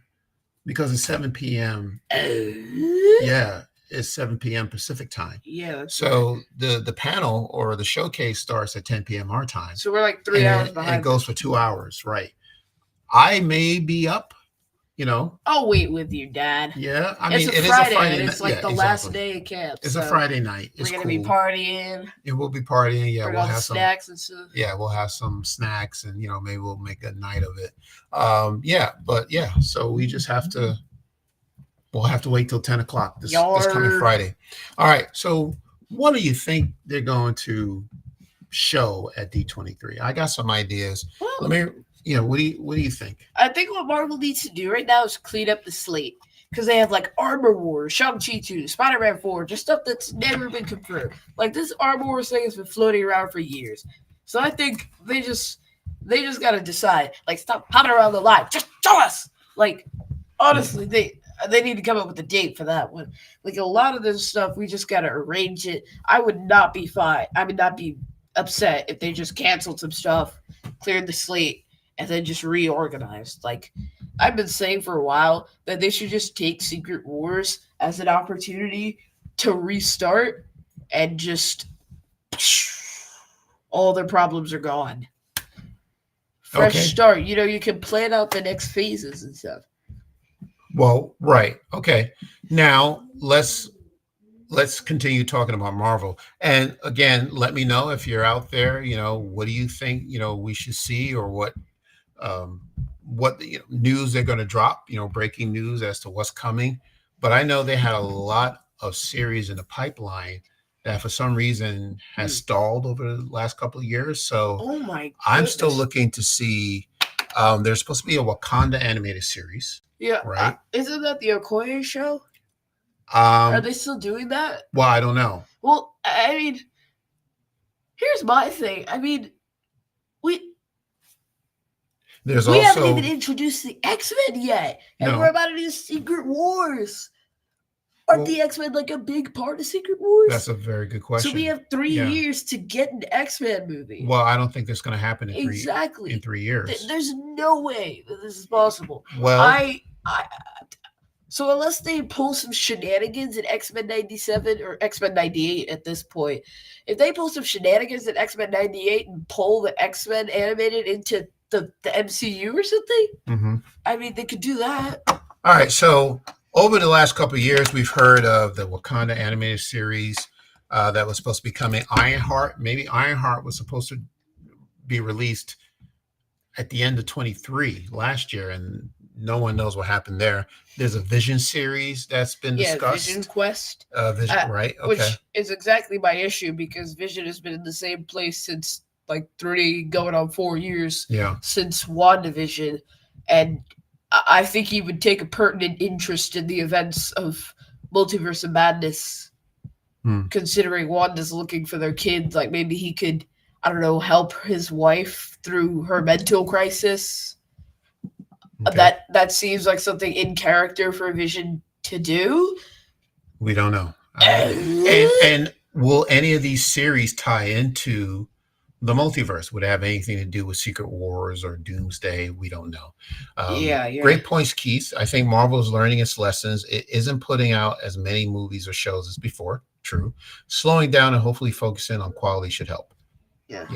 because it's 7 p.m. Yeah, it's 7 p.m. Pacific time. Yeah. So the panel or the showcase starts at 10 p.m. our time. So we're like 3 hours behind. And it goes for 2 hours, right? I may be up, I'll wait with you, Dad. Yeah, it is a Friday night. It's like the last day of camp. It's a Friday night. We're going to be partying. Yeah, we'll be partying. Yeah, we'll have some snacks and stuff. Yeah, we'll have some snacks, and maybe we'll make a night of it. So we just have to. We'll have to wait till 10 o'clock this coming Friday. All right. So what do you think they're going to show at D23? I got some ideas. Well, let me. What do you think? I think what Marvel needs to do right now is clean up the slate, because they have like Armor Wars, Shang-Chi 2, Spider-Man 4, just stuff that's never been confirmed. Like this Armor Wars thing has been floating around for years. So I think they just got to decide. Like, stop hopping around the line. Just show us. Like, honestly, they need to come up with a date for that one. Like a lot of this stuff, we just got to arrange it. I would not be upset if they just canceled some stuff, cleared the slate, and then just reorganized. Like, I've been saying for a while that they should just take Secret Wars as an opportunity to restart, and just all their problems are gone. Fresh start. You can plan out the next phases and stuff. Well, right. Okay. Now let's continue talking about Marvel. And again, let me know if you're out there, what do you think, we should see, or what news they're going to drop, breaking news as to what's coming. But I know they had a lot of series in the pipeline that for some reason has stalled over the last couple of years. So Oh my I'm still goodness. looking to see. There's supposed to be a Wakanda animated series, Yeah, right? isn't that the Okoye show? Are Um, they still doing that? well, I don't know. Well, I mean, here's my thing. I mean, we There's we haven't also even introduced the X-Men yet, and we're no. about to do Secret Wars. Aren't Well, the X-Men like a big part of Secret Wars? that's a very good question. So we have 3 Yeah. years to get an X-Men movie. Well, I don't think that's going to happen in Exactly. 3 years. There's no way that this is possible. Well, I so unless they pull some shenanigans in X-Men 97 or X-Men 98 at this point, if they pull some shenanigans in X-Men 98 and pull the X-Men animated into the MCU or something, mhm. I mean, they could do that. All right. So over the last couple of years, we've heard of the Wakanda animated series that was supposed to be coming. Ironheart, maybe Ironheart was supposed to be released at the end of 23 last year, and no one knows what happened there. There's a Vision series that's been discussed. Vision Quest. Vision, right? Okay. Which is exactly my issue because Vision has been in the same place since like 3 going on 4 years. Yeah. Since WandaVision, and I think he would take a pertinent interest in the events of Multiverse of Madness, considering Wanda's looking for their kid. Like maybe he could, I don't know, help his wife through her mental crisis. Okay. That seems like something in character for Vision to do. We don't know. And will any of these series tie into the multiverse? Would it have anything to do with Secret Wars or Doomsday? We don't know. Yeah. Great points, Keith. I think Marvel is learning its lessons. It isn't putting out as many movies or shows as before. True. Slowing down and hopefully focusing on quality should help. Yeah.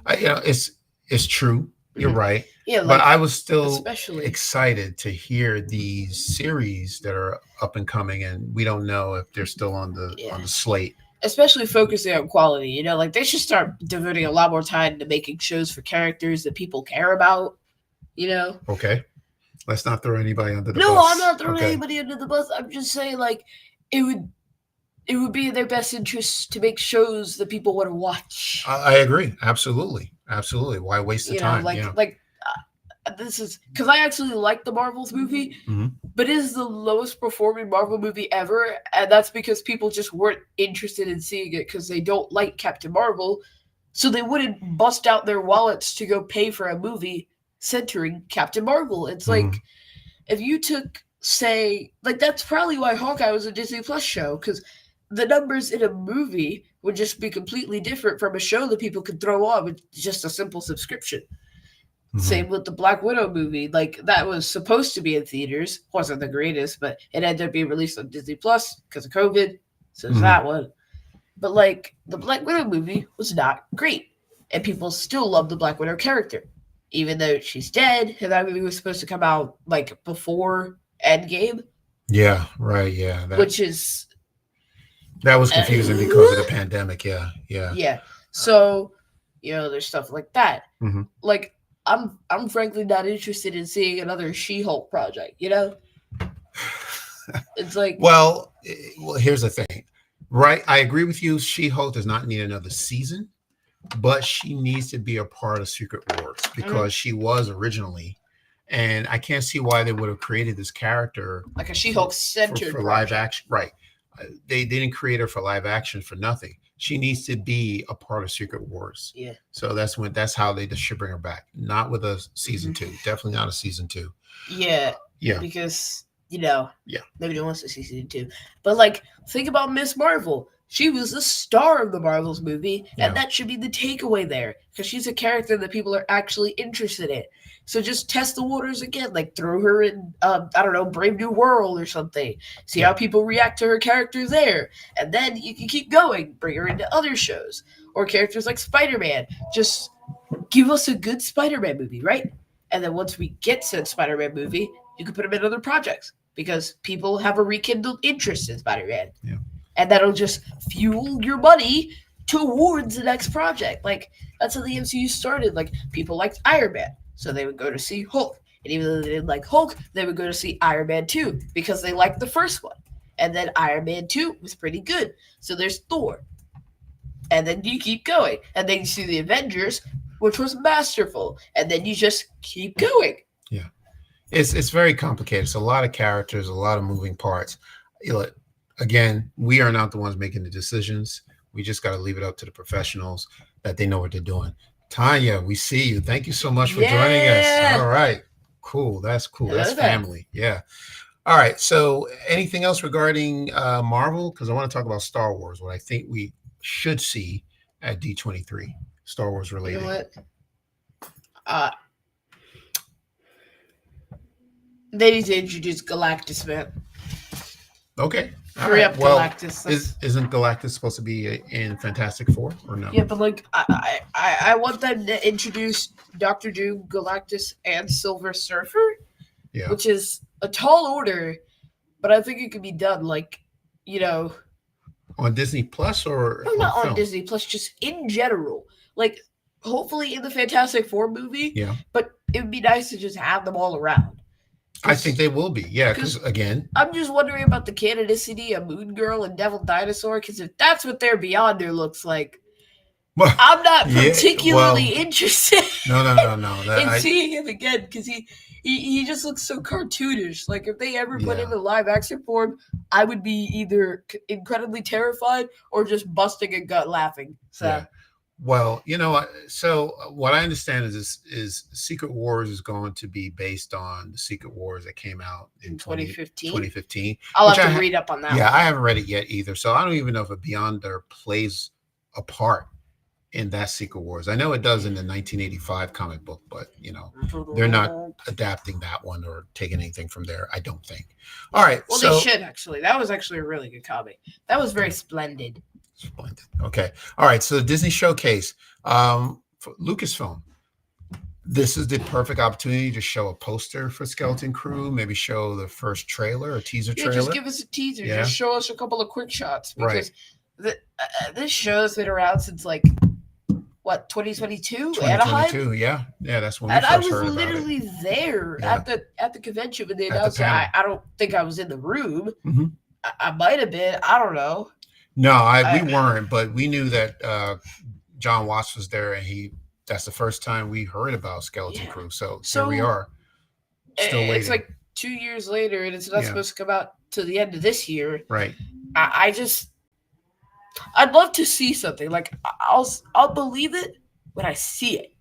It's true. You're right. Yeah, but I was still especially excited to hear these series that are up and coming, and we don't know if they're still on the slate. Especially focusing on quality, like they should start devoting a lot more time to making shows for characters that people care about. Okay, let's not throw anybody under the bus. No, I'm not throwing anybody under the bus. I'm just saying, like, it would be in their best interest to make shows that people want to watch. I agree, absolutely. Why waste the time? This is because I actually like the Marvels movie, but it is the lowest performing Marvel movie ever, and that's because people just weren't interested in seeing it because they don't like Captain Marvel, so they wouldn't bust out their wallets to go pay for a movie centering Captain Marvel. It's like if you took, say, like that's probably why Hawkeye was a Disney Plus show, because the numbers in a movie would just be completely different from a show that people could throw on with just a simple subscription. Same with the Black Widow movie. Like, that was supposed to be in theaters. Wasn't the greatest, but it ended up being released on Disney Plus because of COVID. So there's that one. But, like, the Black Widow movie was not great. And people still love the Black Widow character. Even though she's dead, and that movie was supposed to come out, like, before Endgame. Yeah, right, yeah. That was confusing because of the pandemic, yeah. Yeah. So, there's stuff like that. Like, I'm frankly not interested in seeing another She-Hulk project, It's like... Well, here's the thing. Right, I agree with you. She-Hulk does not need another season, but she needs to be a part of Secret Wars because she was originally, and I can't see why they would have created this character like a She-Hulk centered for live action. Right. They didn't create her for live action for nothing. She needs to be a part of Secret Wars. Yeah. So that's how they just should bring her back. Not with a season 2. Definitely not a season 2. Yeah. Yeah. Because, yeah, maybe no one's a season 2. But like, think about Miss Marvel. She was the star of the Marvels movie, and that should be the takeaway there. Because she's a character that people are actually interested in. So just test the waters again, like throw her in, I don't know, Brave New World or something. See how people react to her character there. And then you can keep going, bring her into other shows. Or characters like Spider-Man. Just give us a good Spider-Man movie, right? And then once we get said Spider-Man movie, you can put them in other projects. Because people have a rekindled interest in Spider-Man. Yeah. And that'll just fuel your money towards the next project. Like, that's how the MCU started. Like, people liked Iron Man. So they would go to see Hulk. And even though they didn't like Hulk, they would go to see Iron Man 2 because they liked the first one. And then Iron Man 2 was pretty good. So there's Thor. and then you keep going, and then you see the Avengers, which was masterful, and then you just keep going. Yeah, it's very complicated. It's a lot of characters, a lot of moving parts. Again, we are not the ones making the decisions. We just got to leave it up to the professionals that they know what they're doing. Tanya, we see you. Thank you so much for joining us. All right, cool. That's cool. That's family. Yeah. All right. So, anything else regarding Marvel? Because I want to talk about Star Wars. What I think we should see at D23, Star Wars related. You know what? They need to introduce Galactus, man. Okay. Hurry up, well, Galactus. Isn't Galactus supposed to be in Fantastic Four or no? Yeah, but like I want them to introduce Doctor Doom, Galactus, and Silver Surfer. Yeah. Which is a tall order, but I think it could be done like, on Disney Plus or no, not on Disney Plus, just in general. Like, hopefully in the Fantastic Four movie. Yeah. But it would be nice to just have them all around. I think they will be, yeah, because again, I'm just wondering about the canonicity of Moon Girl and Devil Dinosaur, because if that's what their Beyonder looks like, well, I'm not particularly interested in seeing him again, because he just looks so cartoonish. Like, if they ever put him in live action form, I would be either incredibly terrified or just busting a gut laughing. So. Yeah. Well, so what I understand is Secret Wars is going to be based on the Secret Wars that came out in 2015. I'll have to read up on that. Yeah, I haven't read it yet either. So I don't even know if a Beyonder plays a part in that Secret Wars. I know it does in the 1985 comic book, but, they're not adapting that one or taking anything from there, I don't think. All right. Well, they should, actually. That was actually a really good comic. That was very splendid. Splendid. Okay. All right. So the Disney Showcase, for Lucasfilm, this is the perfect opportunity to show a poster for Skeleton Crew, maybe show the first trailer or teaser trailer. Just give us a teaser. Yeah. Just show us a couple of quick shots. Because this show's been around since 2022? 2022, yeah. Yeah, that's when we first heard about it. And I was literally there at the convention when they announced it. I don't think I was in the room. Mm-hmm. I might have been. I don't know. No, we weren't, but we knew that John Watts was there, and that's the first time we heard about Skeleton Crew. So here we are, still waiting. It's like 2 years later, and it's not supposed to come out to the end of this year. Right. I'd love to see something. Like, I'll believe it when I see it,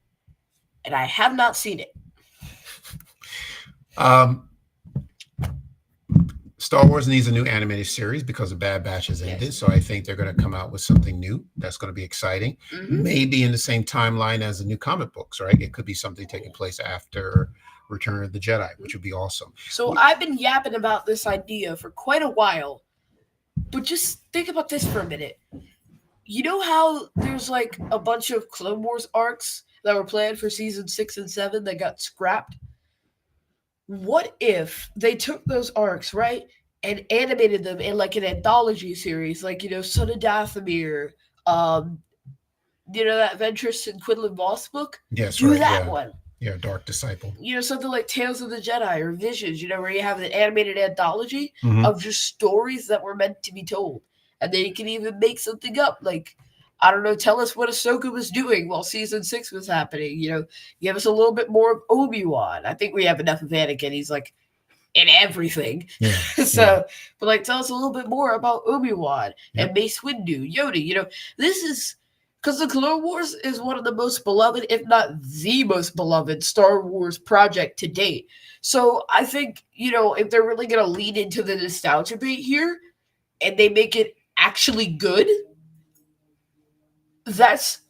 and I have not seen it. Star Wars needs a new animated series because the Bad Batch has ended. So I think they're going to come out with something new. That's going to be exciting. Mm-hmm. Maybe in the same timeline as the new comic books, right? It could be something taking place after Return of the Jedi, which would be awesome. So I've been yapping about this idea for quite a while, but just think about this for a minute. You know how there's like a bunch of Clone Wars arcs that were planned for season 6 and 7 that got scrapped? What if they took those arcs, right, and animated them in like an anthology series, like, Son of Dathomir, that Ventress and Quinlan Voss book? Yes, Do that one. Yeah, Dark Disciple. Something like Tales of the Jedi or Visions, where you have an animated anthology of just stories that were meant to be told. And then you can even make something up, like, I don't know, tell us what Ahsoka was doing while season 6 was happening. Give us a little bit more of Obi-Wan. I think we have enough of Anakin. He's like in everything. Yeah, but like, tell us a little bit more about Obi-Wan and Mace Windu, Yoda. This is because the Clone Wars is one of the most beloved, if not the most beloved, Star Wars project to date. So I think, if they're really going to lean into the nostalgia bait here and they make it actually good, that's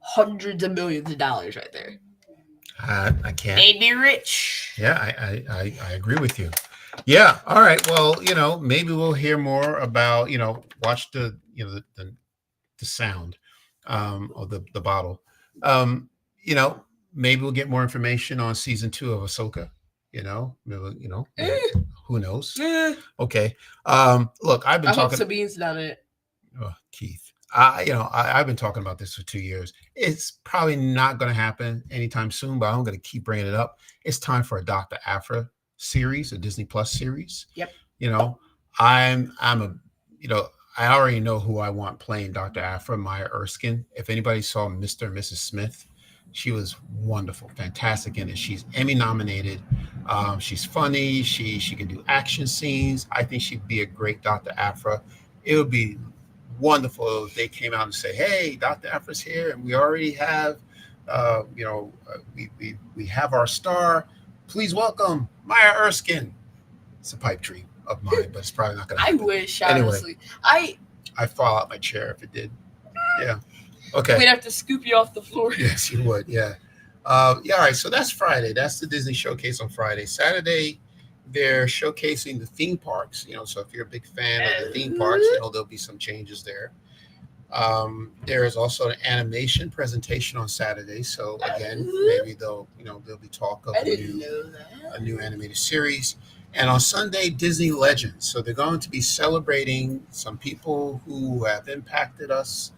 hundreds of millions of dollars right there. I can't. They'd be rich. Yeah, I agree with you. Yeah. All right. Well, maybe we'll hear more about, watch the sound of the bottle. Maybe we'll get more information on season 2 of Ahsoka. Who knows? Okay. Look, I've been talking. Hope Sabine's done it. Oh, Keith. I've been talking about this for 2 years. It's probably not going to happen anytime soon, but I'm going to keep bringing it up. It's time for a Dr. Aphra series, a Disney Plus series. Yep. I already know who I want playing Dr. Aphra, Maya Erskine. If anybody saw Mr. and Mrs. Smith, she was wonderful, fantastic in it. She's Emmy nominated. She's funny. She can do action scenes. I think she'd be a great Dr. Aphra. It would be wonderful if they came out and say, "Hey, Dr. Aphra's here, and we already have, we have our star. Please welcome Maya Erskine." It's a pipe dream of mine, but it's probably not going to I happen. wish, Anyway. honestly. I'd fall out my chair if it did. Yeah. Okay. We'd have to scoop you off the floor. Yes, you would. Yeah. Yeah. All right. So that's Friday. That's the Disney showcase on Friday. Saturday, they're showcasing the theme parks. So if you're a big fan of the theme parks, there'll be some changes there. There is also an animation presentation on Saturday. So again, maybe there'll be talk of I didn't know that. a new animated series. And on Sunday, Disney Legends. So they're going to be celebrating some people who have impacted us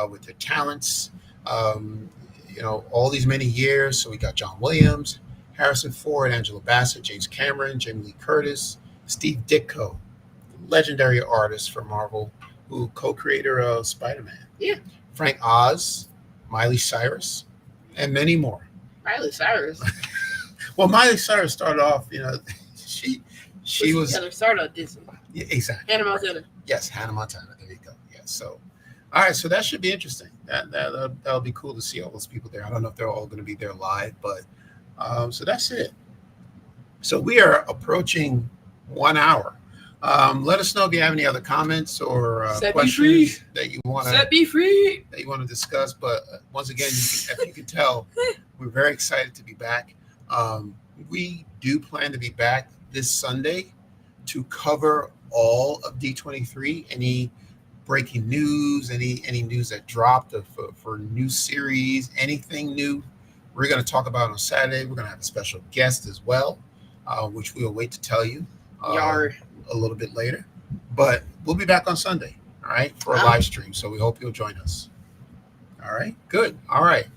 with their talents, all these many years. So we got John Williams, Harrison Ford, Angela Bassett, James Cameron, Jamie Lee Curtis, Steve Ditko, legendary artist for Marvel, who co-creator of Spider-Man. Yeah. Frank Oz, Miley Cyrus, and many more. Miley Cyrus. Well, Miley Cyrus started off, she was started on Disney. Yeah, exactly. Hannah Montana. Yes, Hannah Montana. There you go. Yeah. So, all right. So that should be interesting. That'll be cool to see all those people there. I don't know if they're all going to be there live, but so that's it. So we are approaching 1 hour. Let us know if you have any other comments or questions that you want to set me free that you want to discuss. But once again, as you can tell, we're very excited to be back. We do plan to be back this Sunday to cover all of D23, any breaking news, any news that dropped for new series, anything new. We're going to talk about on Saturday. We're going to have a special guest as well, which we'll wait to tell you a little bit later. But we'll be back on Sunday, all right, for a live stream. So we hope you'll join us. All right, good. All right.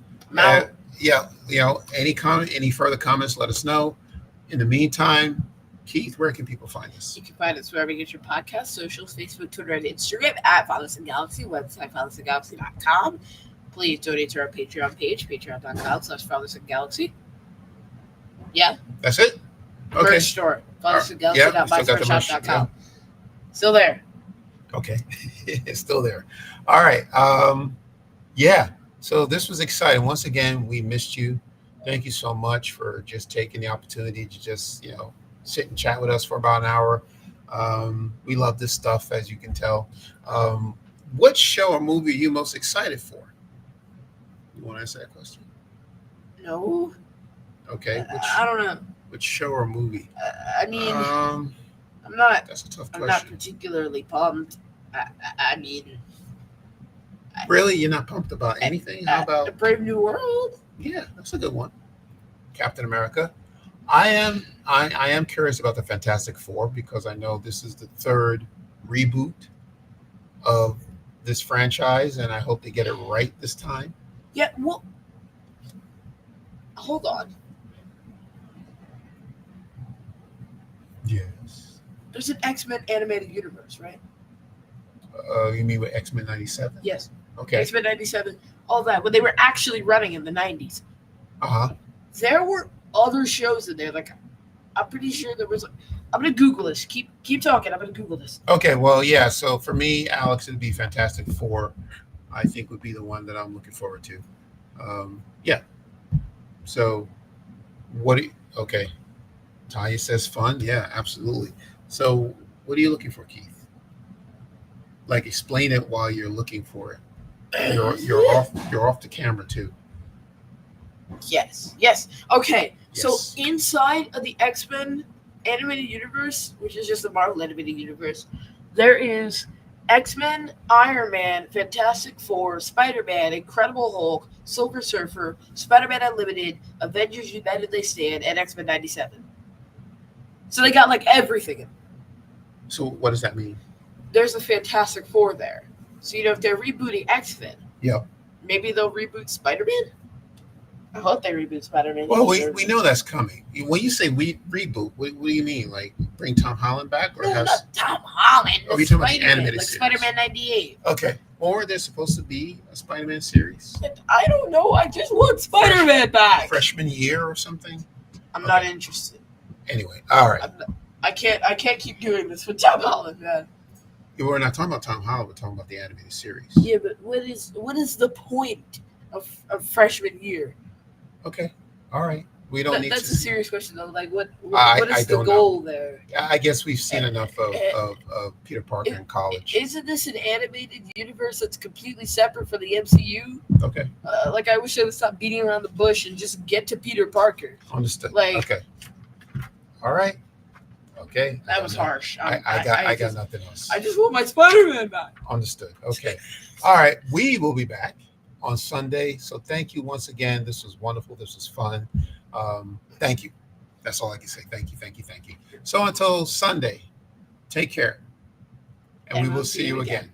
Any further comments, let us know. In the meantime, Keith, where can people find us? You can find us wherever you get your podcast, socials, Facebook, Twitter, and Instagram at Fatherless and Galaxy, website fatherlessandgalaxy.com. Please donate to our Patreon page, patreon.com/fatherlessandgalaxy. Yeah. That's it? Okay. Merch store, fatherlessandgalaxy.mystoreshop.com. Still there. Okay. It's still there. All right. So this was exciting. Once again, we missed you. Thank you so much for just taking the opportunity to just, sit and chat with us for about an hour. We love this stuff, as you can tell. What show or movie are you most excited for? You want to answer that question? No. Okay. I don't know. Which show or movie? I mean, I'm not. That's a tough question. I'm not particularly pumped. I mean. Really? You're not pumped about anything? How about A Brave New World? Yeah, that's a good one. Captain America. I am curious about the Fantastic Four because I know this is the third reboot of this franchise, and I hope they get it right this time. Yeah, well, hold on. Yes. There's an X-Men animated universe, right? You mean with X-Men 97? Yes. Okay. X-Men 97, all that. When they were actually running in the 90s. Uh-huh. There were other shows in there. Like, I'm pretty sure there was. I'm going to Google this. Keep talking. I'm going to Google this. Okay, well, yeah. So for me, Alex, it'd be Fantastic Four. I think would be the one that I'm looking forward to. Yeah. So okay. Tanya says fun. Yeah, absolutely. So what are you looking for, Keith? Like, explain it while you're looking for it. You're off the camera too. Yes. Okay. Yes. So inside of the X-Men animated universe, which is just the Marvel animated universe, there is X-Men, Iron Man, Fantastic Four, Spider-Man, Incredible Hulk, Silver Surfer, Spider-Man Unlimited, Avengers United They Stand, and X-Men 97. So they got like everything. So what does that mean? There's a Fantastic Four there. So if they're rebooting X-Men, yeah, maybe they'll reboot Spider-Man. I hope they reboot Spider-Man. Well, we know that's coming. When you say we reboot, what do you mean? Like bring Tom Holland back, or No, have? not Tom Holland. Oh, you're talking about the Spider-Man, animated like series. Spider-Man 98. Okay. Well, weren't there supposed to be a Spider-Man series? I don't know. I just want Spider-Man back. Freshman year or something? I'm not interested. Anyway, all right. I can't keep doing this with Tom Holland, man. Yeah, we're not talking about Tom Holland. We're talking about the animated series. Yeah, but what is the point of freshman year? Okay. All right. We don't need That's to. a serious question, though. Like, what I is the don't goal there? I guess we've seen enough of Peter Parker in college. Isn't this an animated universe that's completely separate from the MCU? Okay. Like, I wish they would stop beating around the bush and just get to Peter Parker. Understood. Like, okay. All right. Okay. That was harsh. I got nothing else. I just want my Spider-Man back. Understood. Okay. All right. We will be back on Sunday. So thank you once again. This was wonderful. This was fun. Thank you. That's all I can say. Thank you. Thank you. Thank you. So until Sunday, take care. And we will see you again.